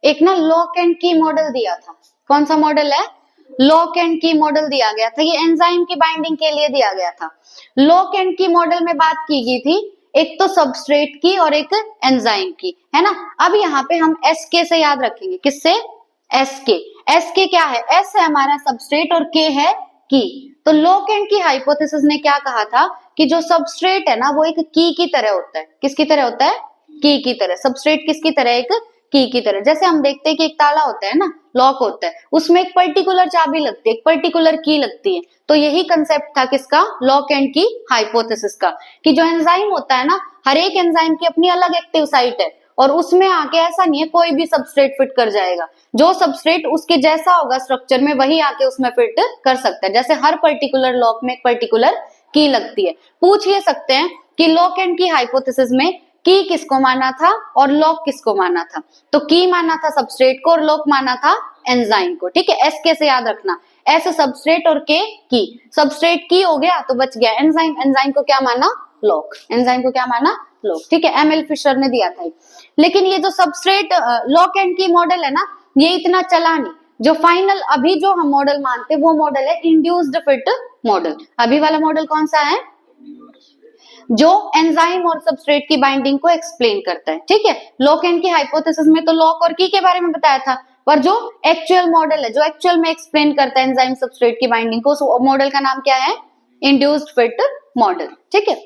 एक ना लॉक एंड की मॉडल दिया था, कौन सा मॉडल है? लॉक एंड की मॉडल दिया गया था, ये एंजाइम की बाइंडिंग के लिए दिया गया था। लॉक एंड की मॉडल में बात की गई थी एक तो सबस्ट्रेट की और एक एंजाइम की, है ना। अब यहाँ पे हम एसके से याद रखेंगे, किससे? एसके। एसके क्या है? एस है हमारा सबस्ट्रेट और के है की। तो लॉक एंड की हाइपोथेसिस ने क्या कहा था कि जो सबस्ट्रेट है ना वो एक की तरह होता है। किसकी तरह होता है? की तरह। सबस्ट्रेट किसकी तरह? एक की तरह। जैसे हम देखते हैं कि एक ताला होता है ना, लॉक होता है, उसमें एक पर्टिकुलर चाबी लगती है, एक पर्टिकुलर की लगती है। तो यही कंसेप्ट था किसका? लॉक एंड की हाइपोथेसिस का, कि जो एंजाइम होता है ना, हर एक एंजाइम की अपनी अलग एक्टिव साइट है और उसमें आके ऐसा नहीं है कोई भी सबस्ट्रेट फिट कर जाएगा। जो सबस्ट्रेट उसके जैसा होगा स्ट्रक्चर में वही आके उसमें फिट कर सकता है। जैसे हर पर्टिकुलर लॉक में एक पर्टिकुलर की लगती है। पूछ ये सकते हैं कि लॉक एंड की हाइपोथेसिस में की किसको माना था और लॉक किसको माना था? तो की माना था सबस्ट्रेट को और लॉक माना था एंजाइम को, ठीक है। एस के से याद रखना, एस सबस्ट्रेट और के की। सबस्ट्रेट की हो गया तो बच गया एंजाइम, एंजाइम को क्या माना? लॉक। एंजाइम को क्या माना? लॉक, ठीक है। एमएल फिशर ने दिया था। लेकिन ये जो सबस्ट्रेट लॉक एंड की मॉडल है ना, ये इतना चला नहीं। जो फाइनल अभी जो हम मॉडल मानते हैं वो मॉडल है इंड्यूस्ड फिट मॉडल। अभी वाला मॉडल कौन सा है? जो एंजाइम और सबस्ट्रेट की बाइंडिंग को एक्सप्लेन करता है, ठीक है। लॉक एंड की हाइपोथेसिस में तो लॉक और की के बारे में बताया था, पर जो एक्चुअल मॉडल है, जो एक्चुअल में एक्सप्लेन करता है एंजाइम सबस्ट्रेट की बाइंडिंग को, उस मॉडल का नाम क्या है? इंड्यूस्ड फिट मॉडल, ठीक है।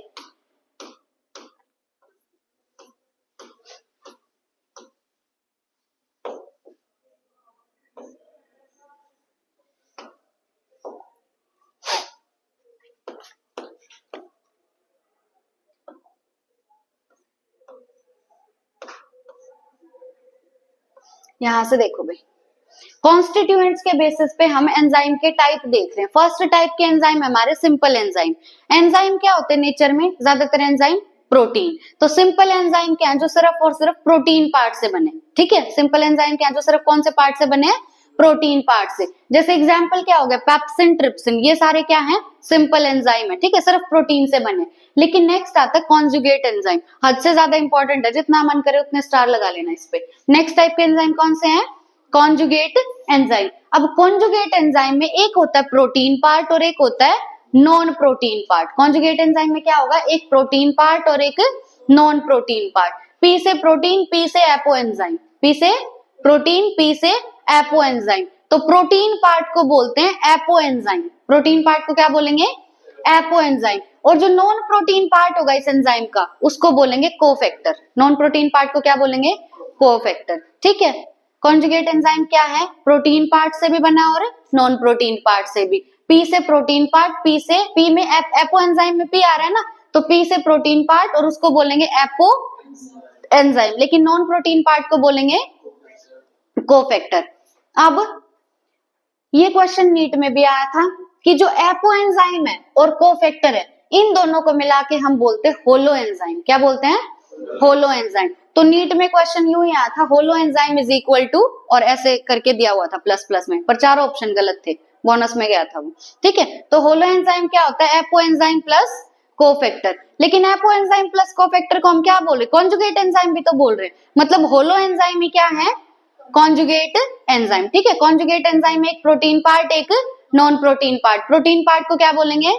यहां से देखो भाई, कॉन्स्टिट्यूएंट्स के बेसिस पे हम एंजाइम के टाइप देख रहे हैं। फर्स्ट टाइप के एंजाइम हमारे सिंपल एंजाइम। एंजाइम क्या होते हैं नेचर में? ज्यादातर एंजाइम प्रोटीन। तो सिंपल एंजाइम क्या है? जो सिर्फ और सिर्फ प्रोटीन पार्ट से बने, ठीक है। सिंपल एंजाइम क्या है? जो सिर्फ कौन से पार्ट से बने हैं? प्रोटीन पार्ट से। जैसे एग्जांपल क्या हो गया, पेप्सिन, ट्रिप्सिन, ये सारे क्या हैं, सिंपल एंजाइम है, ठीक है, सिर्फ प्रोटीन से बने। लेकिन नेक्स्ट आता है कॉन्जुगेट एंजाइम, हद से ज्यादा इंपॉर्टेंट है, जितना मन करे उतने स्टार लगा लेना इस पे। नेक्स्ट टाइप के एंजाइम कौन से हैं, कॉन्जुगेट एंजाइम। अब कॉन्जुगेट एंजाइम में एक होता है प्रोटीन पार्ट और एक होता है non protein part. Conjugate enzyme में क्या होगा, एक प्रोटीन पार्ट और एक नॉन प्रोटीन पार्ट। पी से प्रोटीन, पी से एपो एंजाइम, पी से प्रोटीन, पी से एपो एंजाइम। तो प्रोटीन पार्ट को बोलते हैं एपो एंजाइम, प्रोटीन पार्ट को क्या बोलेंगे, एपो एंजाइम। और जो नॉन प्रोटीन पार्ट होगा इस एंजाइम का उसको बोलेंगे कोफैक्टर। नॉन प्रोटीन पार्ट को क्या बोलेंगे, कोफैक्टर, ठीक है। कॉन्जुगेट एंजाइम क्या है, प्रोटीन पार्ट से भी बना और नॉन प्रोटीन पार्ट से भी। पी से प्रोटीन पार्ट, पी से, पी में एपो एंजाइम में पी आ रहा है ना, तो पी से प्रोटीन पार्ट और उसको बोलेंगे एपो एंजाइम, लेकिन नॉन प्रोटीन पार्ट को बोलेंगे कोफैक्टर। अब ये क्वेश्चन नीट में भी आया था कि जो एपो एंजाइम है और कोफैक्टर है, इन दोनों को मिला के हम बोलते हैं होलो एंजाइम। क्या बोलते हैं, होलो एंजाइम। तो नीट में क्वेश्चन यूं ही आया था, holo enzyme is equal to, और ऐसे करके दिया हुआ था प्लस प्लस में, पर चारों ऑप्शन गलत थे, बोनस में गया था वो, ठीक है। तो होलो एंजाइम क्या होता है, एपो एंजाइम प्लस कोफैक्टर। लेकिन एपो एंजाइम प्लस कोफैक्टर को हम क्या बोल रहे, कॉन्जुगेट एंजाइम भी तो बोल रहे हैं, मतलब होलो एंजाइम ही क्या है, कॉन्जुगेट एंजाइम, ठीक है। कॉन्जुगेट एंजाइम में एक प्रोटीन पार्ट एक non protein part. Protein part को क्या बोलेंगे,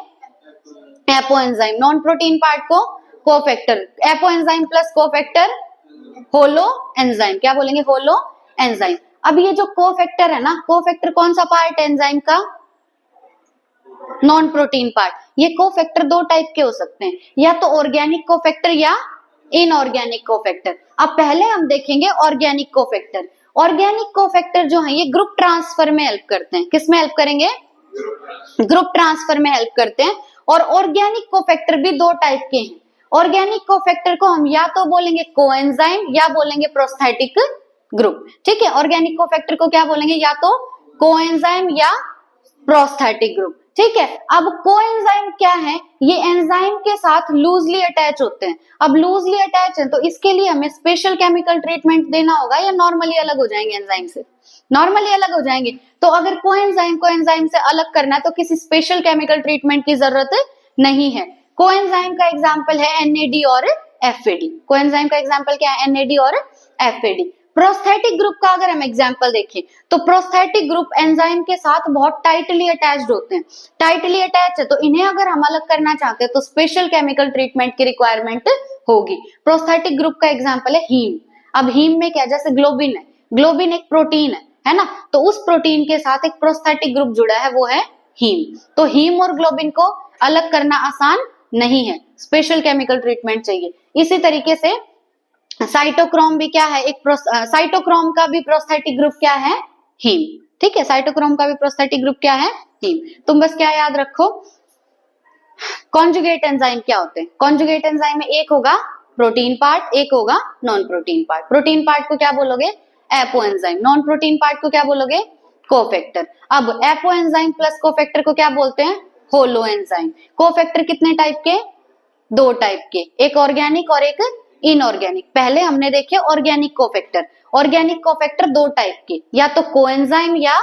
apo enzyme, non protein part को cofactor. Apo enzyme plus cofactor holo enzyme, क्या बोलेंगे, होलो एंजाइम। अब ये जो कोफैक्टर है ना, कोफैक्टर कौन सा पार्ट है एंजाइम का, नॉन प्रोटीन पार्ट। ये कोफैक्टर दो टाइप के हो सकते हैं, या तो ऑर्गेनिक कोफैक्टर या इनऑर्गेनिक कोफैक्टर। अब पहले हम देखेंगे ऑर्गेनिक कोफैक्टर। ऑर्गेनिक कोफैक्टर जो है ये ग्रुप ट्रांसफर में हेल्प करते हैं, किस में हेल्प करेंगे, ग्रुप ट्रांसफर में हेल्प करते हैं। और ऑर्गेनिक कोफैक्टर भी दो टाइप के हैं। ऑर्गेनिक कोफैक्टर को हम या तो बोलेंगे कोएंजाइम या बोलेंगे प्रोस्थेटिक ग्रुप, ठीक है। ऑर्गेनिक कोफैक्टर को क्या बोलेंगे, या तो कोएंजाइम या प्रोस्थेटिक ग्रुप, ठीक है। अब कोएंजाइम क्या है, ये एंजाइम के साथ लूजली अटैच होते हैं। अब लूजली अटैच है तो इसके लिए हमें स्पेशल केमिकल ट्रीटमेंट देना होगा या नॉर्मली अलग हो जाएंगे एंजाइम से, नॉर्मली अलग हो जाएंगे। तो अगर कोएंजाइम को एंजाइम से अलग करना है तो किसी स्पेशल केमिकल ट्रीटमेंट की जरूरत नहीं है। कोएंजाइम का एग्जांपल है NAD और FAD। कोएंजाइम का एग्जांपल क्या है, NAD और FAD। प्रोस्थेटिक ग्रुप का अगर हम एग्जांपल देखें तो प्रोस्थेटिक ग्रुप एंजाइम के साथ बहुत टाइटली अटैच्ड होते हैं, टाइटली अटैच है, तो इन्हें अगर हम अलग करना चाहते हैं तो स्पेशल केमिकल ट्रीटमेंट की रिक्वायरमेंट होगी। प्रोस्थेटिक ग्रुप का एग्जांपल है हीम। अब हीम में क्या, जैसे ग्लोबिन है, ग्लोबिन एक प्रोटीन है ना, तो उस प्रोटीन के साथ एक प्रोस्थेटिक ग्रुप जुड़ा है, वो है हीम। तो हीम और ग्लोबिन को अलग करना आसान नहीं है, स्पेशल केमिकल ट्रीटमेंट चाहिए। इसी तरीके से साइटोक्रोम भी क्या है, एक साइटोक्रोम का भी प्रोस्थेटिक ग्रुप क्या है, हीम, ठीक है। साइटोक्रोम का भी प्रोस्थेटिक ग्रुप क्या है, हीम। तुम बस क्या याद रखो, कॉन्जुगेट एंजाइम क्या होते हैं। कॉन्जुगेट एंजाइम में एक होगा प्रोटीन पार्ट, एक होगा non protein part. Protein part को क्या बोलोगे, apo enzyme. Non protein part को क्या बोलोगे, कोफैक्टर। अब एपो एंजाइम प्लस कोफैक्टर को क्या बोलते हैं, होलो एंजाइम। कोफैक्टर कितने टाइप के, दो टाइप के, एक ऑर्गेनिक और एक इनऑर्गेनिक। पहले हमने देखे ऑर्गेनिक कोफैक्टर। ऑर्गेनिक कोफैक्टर दो टाइप के, या तो कोएंजाइम या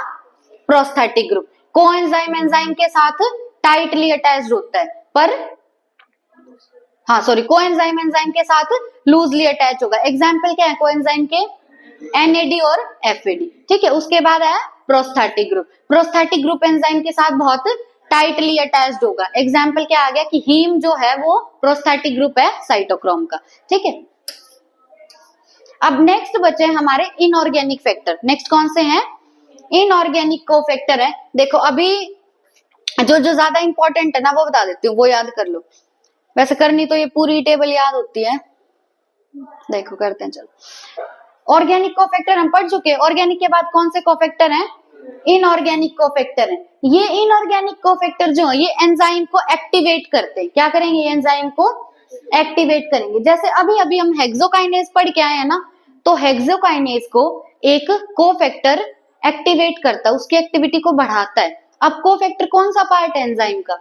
प्रोस्थेटिक ग्रुप। कोएंजाइम एंजाइम के साथ टाइटली अटैच्ड होता है, पर कोएंजाइम एंजाइम के साथ लूजली अटैच होगा। एग्जाम्पल क्या है कोएंजाइम के, NAD और FAD, ठीक है। उसके बाद है prosthetic group. Prosthetic group enzyme के साथ बहुत टाइटली अटैच्ड होगा। एग्जाम्पल क्या आ गया कि हीम जो है वो प्रोस्थेटिक ग्रुप है साइटोक्रोम का, ठीक है। अब नेक्स्ट बचे हमारे इनऑर्गेनिक फैक्टर। नेक्स्ट कौन से हैं, इनऑर्गेनिक कोफैक्टर है। देखो अभी जो ज्यादा इंपॉर्टेंट है ना वो बता देती हूँ, वो याद कर लो। वैसे करनी तो ये पूरी टेबल याद होती है, देखो करते हैं, चलो। ऑर्गेनिक कोफैक्टर हम पढ़ चुके हैं। ऑर्गेनिक के बाद कौन से कोफैक्टर हैं, इनऑर्गेनिक कोफैक्टर हैं। ये इनऑर्गेनिक कोफैक्टर जो है ये एंजाइम को एक्टिवेट करते हैं। क्या करेंगे, ये एंजाइम को एक्टिवेट करेंगे। जैसे अभी अभी हम हेक्सोकाइनेज पढ़ के आए हैं ना, तो हेक्सोकाइनेज को एक कोफैक्टर एक्टिवेट करता है, उसकी एक्टिविटी को बढ़ाता है। अब कोफैक्टर कौन सा पार्ट है एंजाइम का,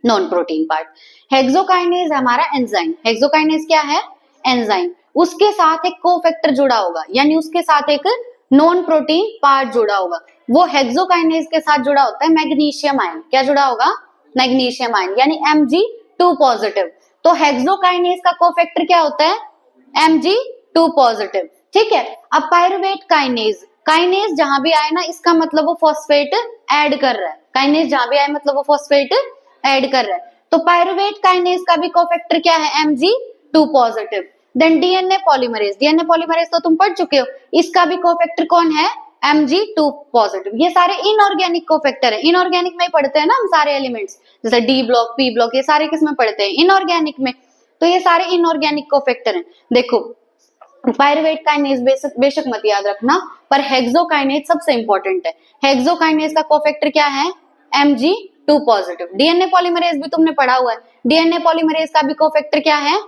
नॉन प्रोटीन पार्ट। हेक्सोकाइनेज हमारा एंजाइम, हेक्सोकाइनेज क्या है, एंजाइम। उसके साथ एक कोफैक्टर जुड़ा होगा, यानी उसके साथ एक नॉन प्रोटीन पार्ट जुड़ा होगा, वो हेक्सोकाइनेज के साथ जुड़ा होता है मैग्नीशियम आयन। क्या जुड़ा होगा? मैग्नीशियम आयन, यानी Mg2 पॉजिटिव। तो हेक्सोकाइनेज का कोफैक्टर क्या होता है? Mg2 positive. ठीक है, अब पायरुवेट काइनेज, काइनेज जहां भी आए ना इसका मतलब वो फॉस्फेट ऐड कर रहा है, काइनेज जहां भी आए मतलब वो फॉस्फेट ऐड कर रहा है। तो पायरुवेट काइनेज का भी कोफैक्टर क्या है? Mg2 positive. Then DNA polymerase, DNA polymerase तो तुम पढ़ चुके हो, इसका भी कोफैक्टर कौन है? Mg2 positive. ये सारे इनऑर्गेनिक कोफैक्टर है, इनऑर्गेनिक में ही पढ़ते हैं ना हम सारे एलिमेंट्स, जैसे डी ब्लॉक, पी ब्लॉक, ये सारे किस में पढ़ते हैं? इनऑर्गेनिक में। तो ये सारे इनऑर्गेनिक कोफैक्टर हैं। देखो पायरुवेट काइनेज बेशक मत याद रखना, पर हेक्सोकाइनेज सबसे इंपॉर्टेंट है। हेक्सोकाइनेज का कोफैक्टर क्या है? Mg2 positive. डीएनए पॉलीमरेज भी तुमने पढ़ा हुआ है, डीएनए पॉलीमरेज का भी कोफैक्टर क्या है?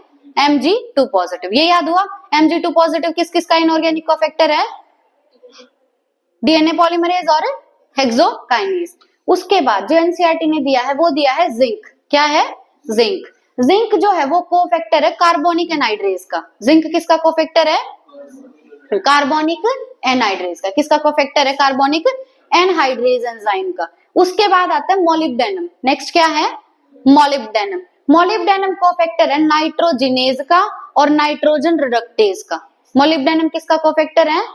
Mg2 positive. ये याद हुआ? Mg2 पॉजिटिव किस किस का इनऑर्गेनिक कोफैक्टर है? डीएनए पॉलीमरेज और हेक्सोकाइनेज। उसके बाद जो एनसीईआरटी ने दिया है वो दिया है जिंक। क्या है? जिंक। जिंक जो है वो कोफैक्टर है कार्बोनिक एनहाइड्रेज का। जिंक किसका कोफैक्टर है? कार्बोनिक एनहाइड्रेज का। किसका कोफैक्टर है? कार्बोनिक एनहाइड्रेज एंजाइम का। उसके बाद आता है मोलिब्डेनम। नेक्स्ट क्या है? मोलिब्डेनम। मोलिब्डेनम कोफैक्टर है नाइट्रोजिनेज का और नाइट्रोजन रिडक्टेज का। मोलिब्डेनम किसका कोफैक्टर है?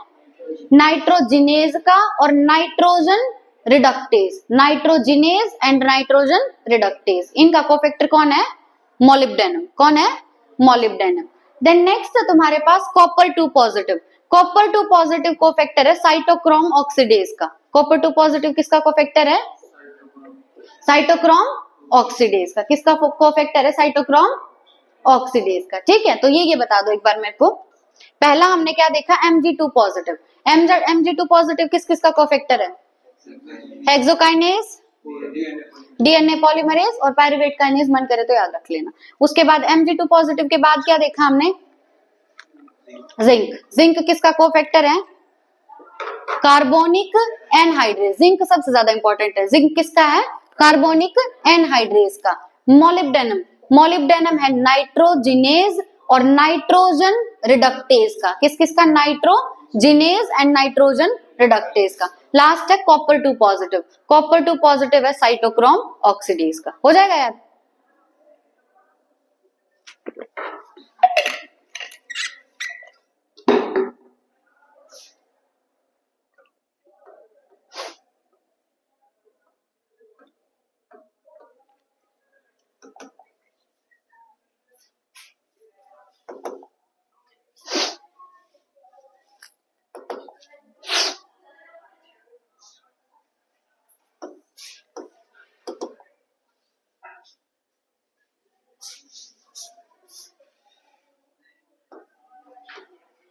नाइट्रोजिनेज का और nitrogen reductase. Nitrogenase and nitrogen reductase, इनका कोफैक्टर कौन है? मोलिब्डेनम। कौन है? मोलिब्डेनम। देन नेक्स्ट है तुम्हारे पास copper 2 positive. Copper 2 positive cofactor है साइटोक्रोम ऑक्सीडेज का। कॉपर 2 पॉजिटिव किसका कोफैक्टर है? साइटोक्रोम ऑक्सीडेज का। किसका कोफैक्टर है? साइटोक्रोम ऑक्सीडेज का। ठीक है, तो ये बता दो एक बार मेरे को। पहला हमने क्या देखा? Mg2 positive. Mg2 पॉजिटिव किस किस का कोफैक्टर है? हेक्सोकाइनेज, डीएनए पॉलीमरेज और पायरुवेट काइनेज, मन करे तो याद रख लेना। उसके बाद Mg2 पॉजिटिव के बाद क्या देखा हमने? जिंक। जिंक किसका कोफैक्टर है? Carbonic anhydrase. जिंक सबसे ज्यादा इंपॉर्टेंट है। जिंक किसका है? कार्बोनिक एनहाइड्रेज का। मोलिब्डेनम, मोलिब्डेनम है नाइट्रोजिनेज और नाइट्रोजन रिडक्टेज का। किस किस का? नाइट्रोजिनेज एंड नाइट्रोजन रिडक्टेज का। लास्ट है कॉपर 2 पॉजिटिव। कॉपर 2 पॉजिटिव है साइटोक्रोम ऑक्सीडेज का। हो जाएगा यार?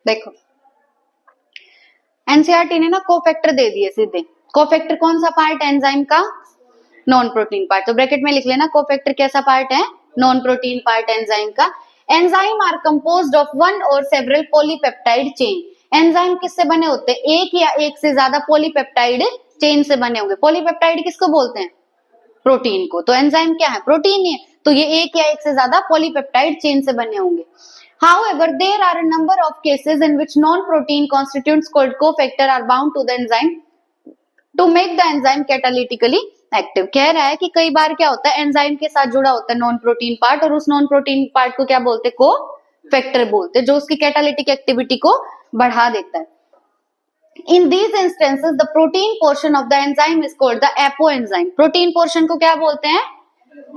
देखो एनसीईआरटी ने ना कोफैक्टर दे दिए सीधे। कोफैक्टर कौन सा पार्ट है एंजाइम का? Non protein part. तो ब्रैकेट में लिख लेना कोफैक्टर कैसा पार्ट है? नॉन प्रोटीन पार्ट एंजाइम का। Enzyme are composed of one और सेवरल पॉलीपेप्टाइड चेन। एंजाइम किससे बने होते हैं? एक या एक से ज्यादा पॉलीपेप्टाइड चेन से बने होंगे। पॉलीपेप्टाइड किसको बोलते हैं? प्रोटीन को। तो एंजाइम क्या है? प्रोटीन ही है। तो ये एक या एक से ज्यादा पॉलीपेप्टाइड चेन से बने होंगे। However, there are a number of cases in which non-protein constituents called cofactor are bound to the enzyme to make the enzyme catalytically active। कह रहा है कि कई बार क्या होता है, एंजाइम के साथ जुड़ा होता है नॉन प्रोटीन पार्ट, और उस नॉन प्रोटीन पार्ट को क्या बोलते हैं? कोफैक्टर बोलते हैं, जो उसकी कैटालिटिक एक्टिविटी को बढ़ा देता है। In these instances, the protein portion of the enzyme is called the apoenzyme। Protein portion को क्या बोलते हैं?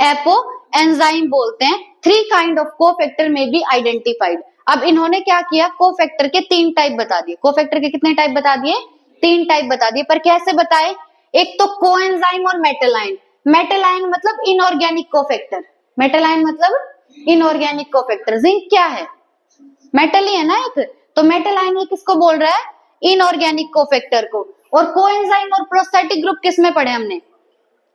एपोएंजाइम बोलते हैं। 3 kind of cofactor may be identified। अब इन्होंने क्या किया? कोफैक्टर के 3 टाइप बता दिए। कोफैक्टर के कितने टाइप बता दिए? 3 टाइप बता दिए। पर कैसे बताए? एक तो कोएंजाइम और मेटलाइन। मेटलाइन मतलब इनऑर्गेनिक कोफैक्टर। मेटलाइन मतलब इनऑर्गेनिक कोफैक्टर। जिंक क्या है? मेटल ही है ना एक। तो मेटलाइन ये किसको बोल रहा है? इनऑर्गेनिक कोफैक्टर को। और कोएंजाइम और प्रोस्थेटिक ग्रुप किस में पढ़े हमने?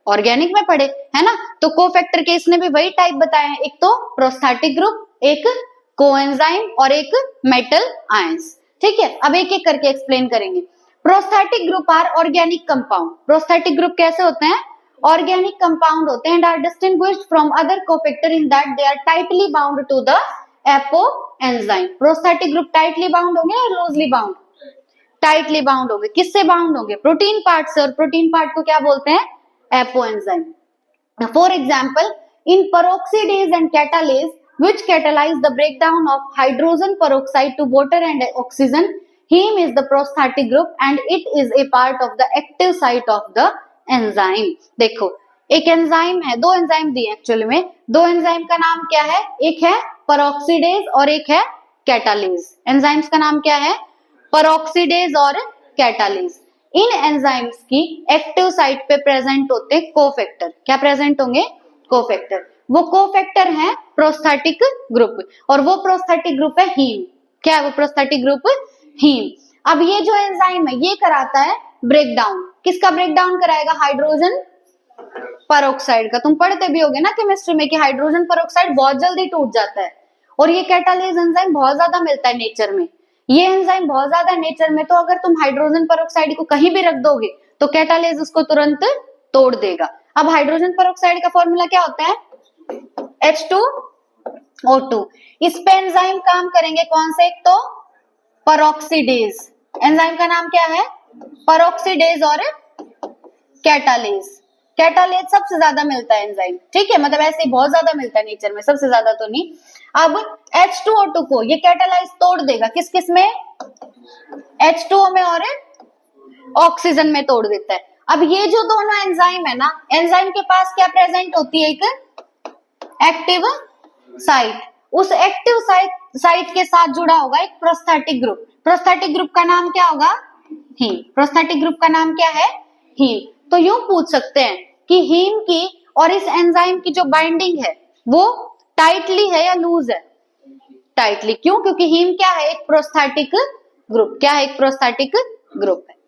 ऑर्गेनिक में पढ़े, है ना। तो कोफैक्टर के इसने भी वही टाइप बताए हैं, एक तो प्रोस्थेटिक ग्रुप, एक कोएंजाइम और एक मेटल आयंस। ठीक है, अब एक एक करके एक्सप्लेन करेंगे। Prosthetic group are organic compound. Prosthetic group कैसे होते हैं? ऑर्गेनिक कंपाउंड होते हैं। And are distinguished from other cofactor in that they are tightly bound to the apoenzyme. Prosthetic group tightly bound होंगे या लूजली बाउंड? टाइटली बाउंड होंगे। किससे bound होंगे? प्रोटीन पार्ट से, और प्रोटीन पार्ट को क्या बोलते हैं? Apo enzyme. For example, in peroxidase and catalase which catalyze the breakdown of hydrogen peroxide to water and oxygen, heme is the prosthetic group and it is a part of the active site of the enzyme। देखो एक enzyme है, दो enzyme दिए actually में, दो enzyme का नाम क्या है? एक है peroxidase और एक है catalase। एंजाइम्स का नाम क्या है? peroxidase और catalase। इन एंजाइम्स की एक्टिव साइट पे प्रेजेंट होते कोफैक्टर। क्या प्रेजेंट होंगे? कोफैक्टर। वो कोफैक्टर है प्रोस्थेटिक ग्रुप, और वो प्रोस्थेटिक ग्रुप है हीम। क्या है वो प्रोस्थेटिक ग्रुप? हीम। अब ये जो एंजाइम है ये कराता है ब्रेकडाउन। किसका ब्रेकडाउन कराएगा? हाइड्रोजन पेरोक्साइड का। तुम पढ़ते भी होगे ना केमिस्ट्री में कि हाइड्रोजन पेरोक्साइड बहुत जल्दी टूट जाता है, और ये कैटालेज एंजाइम बहुत ज्यादा मिलता है नेचर में। ये एंजाइम बहुत ज्यादा नेचर में, तो अगर तुम हाइड्रोजन पेरोक्साइड को कहीं भी रख दोगे तो कैटालेज उसको तुरंत तोड़ देगा। अब हाइड्रोजन पेरोक्साइड का फॉर्मूला क्या होता है? H2O2। इस पे एंजाइम काम करेंगे कौन से? एक तो पेरोक्सीडेज। एंजाइम का नाम क्या है? पेरोक्सीडेज और कैटालेज। कैटालेज सबसे ज्यादा मिलता है एंजाइम, ठीक है, मतलब ऐसे बहुत ज्यादा मिलता है नेचर में, सबसे ज्यादा तो नहीं। अब H2O2 को ये कैटालाइज तोड़ देगा। किस किस में? H2O में और ऑक्सीजन में तोड़ देता है। अब ये जो दोनों एंजाइम है ना, एंजाइम के पास क्या प्रेजेंट होती है? एक एक्टिव साइट। उस एक्टिव साइट के साथ जुड़ा होगा एक प्रोस्थेटिक ग्रुप। प्रोस्थेटिक ग्रुप का नाम क्या होगा? हीम। प्रोस्थेटिक ग्रुप का नाम क्या है? हीम। तो यूं पूछ सकते हैं कि हीम की और इस एंजाइम की जो बाइंडिंग है वो टाइटली है या लूज है? टाइटली। क्यों? क्योंकि हीम क्या है? एक प्रोस्थेटिक ग्रुप। क्या है? एक प्रोस्थेटिक ग्रुप है।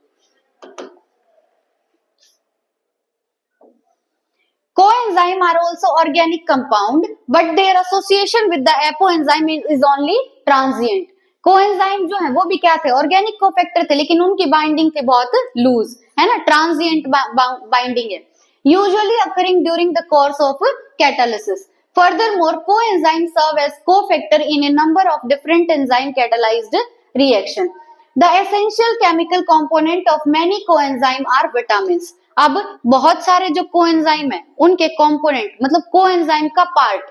Coenzyme are also organic compound, but their association with the apoenzyme is only transient। Coenzyme जो है वो भी क्या थे? ऑर्गेनिक कोफैक्टर थे, लेकिन उनकी बाइंडिंग थी बहुत लूज, है ना, ट्रांजिएंट बाइंडिंग है, usually occurring during the course of catalysis. Furthermore, coenzymes serve as cofactor in a number of different enzyme catalyzed reaction। The essential chemical component of many coenzyme are vitamins। अब बहुत सारे जो coenzyme है उनके component, मतलब coenzyme का part,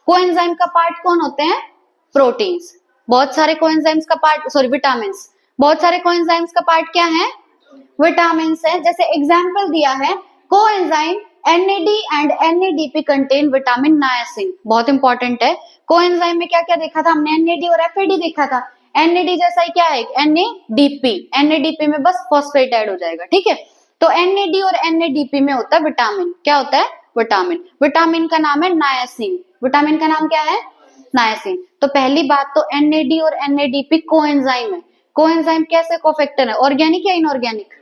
coenzyme का part कौन होते हैं? प्रोटीन्स। बहुत सारे कोएंजाइम्स का पार्ट, सॉरी विटामिन्स, बहुत सारे कोएंजाइम्स का पार्ट क्या है? विटामिन्स है। जैसे एग्जांपल दिया है, coenzyme NAD and NADP contain vitamin नायासिन। बहुत इंपॉर्टेंट है। कोएंजाइम में क्या क्या देखा था हमने? NAD और FAD देखा था। NAD जैसा ही क्या है? NADP। NADP में बस फॉस्फेट ऐड हो जाएगा, ठीक है। तो NAD और NADP में होता है विटामिन। क्या होता है? विटामिन। विटामिन का नाम है नायासिन। विटामिन का नाम क्या है? नायासिन। तो पहली बात तो NAD और NADP कोएंजाइम है। कोएंजाइम कैसे कोफैक्टर है? ऑर्गेनिक या इनऑर्गेनिक?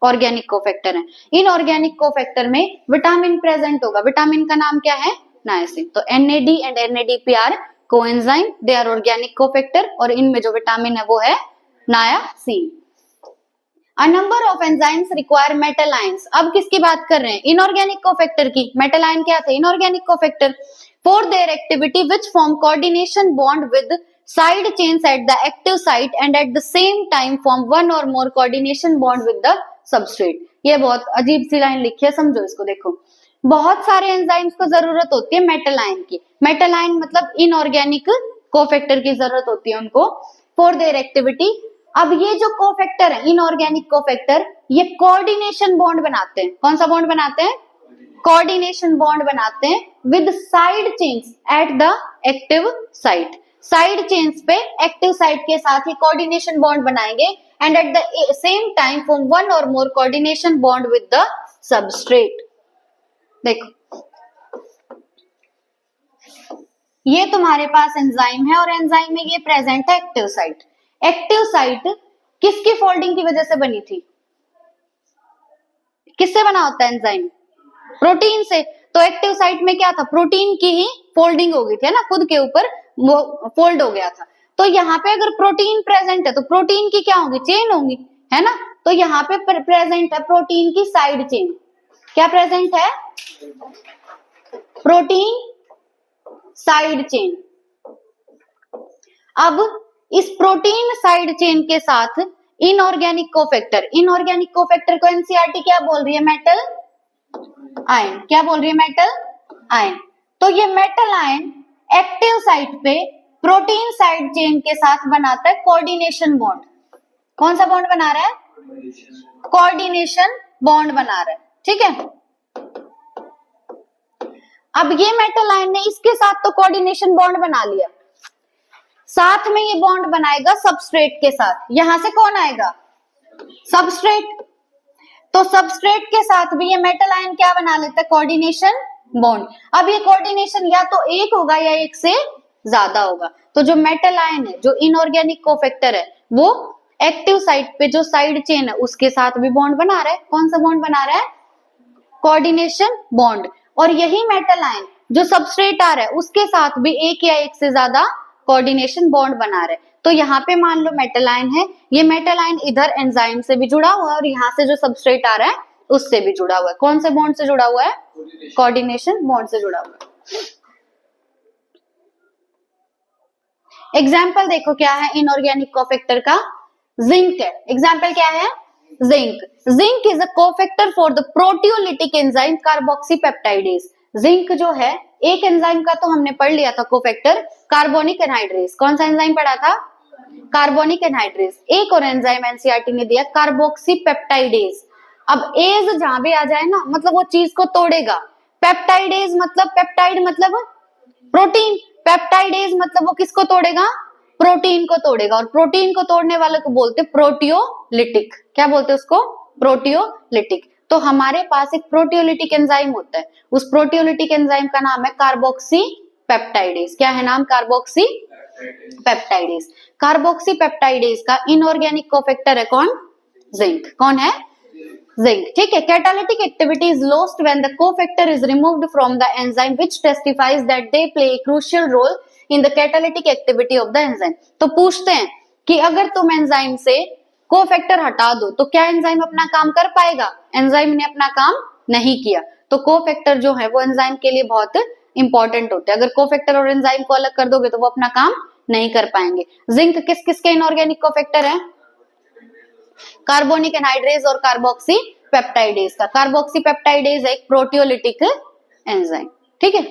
ऑर्गेनिक कोफैक्टर है। इनऑर्गेनिक कोफैक्टर में विटामिन प्रेजेंट होगा। विटामिन का नाम क्या है? नायासिन। तो NAD and NADP are coenzyme, they are organic cofactor, और इनमें जो विटामिन है वो है नायासिन। A number of enzymes require metal ions। अब किसकी बात कर रहे हैं? इनऑर्गेनिक कोफैक्टर की। मेटल आयन क्या थे? Inorganic cofactor. For their activity which form coordination bond with side chains at the active site and at the same time form one or more coordination bond with the substrate। ये बहुत अजीब सी line लिखी है, समझो इसको। देखो, बहुत सारे एंजाइम्स को जरूरत होती है मेटल आयन की। मेटल आयन मतलब इनऑर्गेनिक कोफैक्टर की जरूरत होती है उनको फॉर देयर एक्टिविटी। अब ये जो कोफैक्टर है, इनऑर्गेनिक कोफैक्टर, ये कोऑर्डिनेशन बॉन्ड बनाते हैं। कौन सा बॉन्ड बनाते हैं? कोऑर्डिनेशन बॉन्ड बनाते हैं with side chains at the active site. Side chains पे एक्टिव साइट के साथ ही कोऑर्डिनेशन बॉन्ड बनाएंगे and at the same time form one और more coordination bond with the substrate. देखो, ये तुम्हारे पास एंजाइम है और एंजाइम में ये प्रेजेंट है एक्टिव साइट। एक्टिव साइट किसकी फोल्डिंग की वजह से बनी थी? किससे बना होता है एंजाइम? प्रोटीन से। तो एक्टिव साइट में क्या था? प्रोटीन की ही फोल्डिंग हो गई थी, है ना, खुद के ऊपर फोल्ड हो गया था। तो यहाँ पे अगर प्रोटीन प्रेजेंट है तो प्रोटीन की क्या होगी? चेन होगी, है ना। तो यहाँ पे प्रेजेंट है प्रोटीन की साइड चेन। क्या प्रेजेंट है? Protein side chain. अब इस प्रोटीन साइड चेन के साथ इनऑर्गेनिक कोफैक्टर, इनऑर्गेनिक कोफैक्टर को एनसीईआरटी क्या बोल रही है? Metal ion. क्या बोल रही है? Metal ion. तो ये मेटल आयन एक्टिव साइट पे प्रोटीन साइड चेन के साथ बनाता है कोऑर्डिनेशन बॉन्ड। कौन सा बॉन्ड बना रहा है? कोऑर्डिनेशन बॉन्ड बना रहा है, ठीक है। अब ये मेटल आयन ने इसके साथ तो कोऑर्डिनेशन बॉन्ड बना लिया, साथ में ये बॉन्ड बनाएगा सबस्ट्रेट के साथ। यहां से कौन आएगा? सबस्ट्रेट। तो सबस्ट्रेट के साथ भी ये मेटल आयन क्या बना लेता है? Coordination bond. अब ये कोऑर्डिनेशन या तो एक होगा या एक से ज्यादा होगा। तो जो मेटल आयन है, जो इनऑर्गेनिक कोफैक्टर है, वो एक्टिव साइट पे जो साइड चेन है उसके साथ भी बॉन्ड बना रहा है। कौन सा बॉन्ड बना रहा है? Coordination bond. और यही मेटल आयन जो सबस्ट्रेट आ रहा है उसके साथ भी एक या एक से ज्यादा कोऑर्डिनेशन बॉन्ड बना रहे हैं। तो यहाँ पे मान लो मेटल आयन है, ये मेटल आयन इधर एंजाइम से भी जुड़ा हुआ है और यहाँ से जो सबस्ट्रेट आ रहा है उससे भी जुड़ा हुआ है। कौन से बॉन्ड से जुड़ा हुआ है? कोऑर्डिनेशन बॉन्ड से जुड़ा हुआ है। एग्जाम्पल देखो क्या है इनऑर्गेनिक कोफैक्टर का? जिंक है। एग्जाम्पल क्या है? Zinc. Zinc is a cofactor for the proteolytic enzyme carboxypeptidase. Zinc जो है एक एंजाइम का तो हमने पढ़ लिया था कोफैक्टर, कार्बोनिक एनहाइड्रेज। कौन सा एंजाइम पढ़ा था? Carbonic anhydrase. एक और एंजाइम एनसीईआरटी ने दिया कार्बोक्सीपेप्टाइडेज। अब एज जहां भी आ जाए ना, मतलब वो चीज को तोड़ेगा। पेप्टाइडेज मतलब, पेप्टाइड मतलब प्रोटीन, पेप्टाइडेज मतलब वो किसको तोड़ेगा? प्रोटीन को तोड़ेगा। और प्रोटीन को तोड़ने वाले को बोलते प्रोटियोलिटिक। क्या बोलते उसको? प्रोटियोलिटिक। तो हमारे पास एक प्रोटियोलिटिक एंजाइम होता है, उस प्रोटियोलिटिक एंजाइम का नाम है कार्बोक्सी पेप्टाइडेज। क्या है नाम? Carboxy peptidase. कार्बोक्सी पेप्टाइडेज का इनऑर्गेनिक कोफैक्टर है कौन? जिंक। कौन है? जिंक, ठीक है। Catalytic activity is lost when the cofactor is removed from the enzyme which testifies that they play a crucial role in the catalytic activity of the enzyme. तो पूछते हैं कि अगर तुम एंजाइम से कोफैक्टर हटा दो तो क्या एंजाइम अपना काम कर पाएगा? एंजाइम ने अपना काम नहीं किया। तो कोफैक्टर जो है वो एंजाइम के लिए बहुत इंपॉर्टेंट होते हैं। अगर कोफैक्टर और एंजाइम को अलग कर दोगे तो वो अपना काम नहीं कर पाएंगे। जिंक किस किस के इनऑर्गेनिक कोफैक्टर है? कार्बोनिक एनहाइड्रेज और कार्बोक्सी पेप्टाइडेज का। कार्बोक्सी पेप्टाइडेज एक प्रोटियोलिटिक एंजाइम, ठीक है।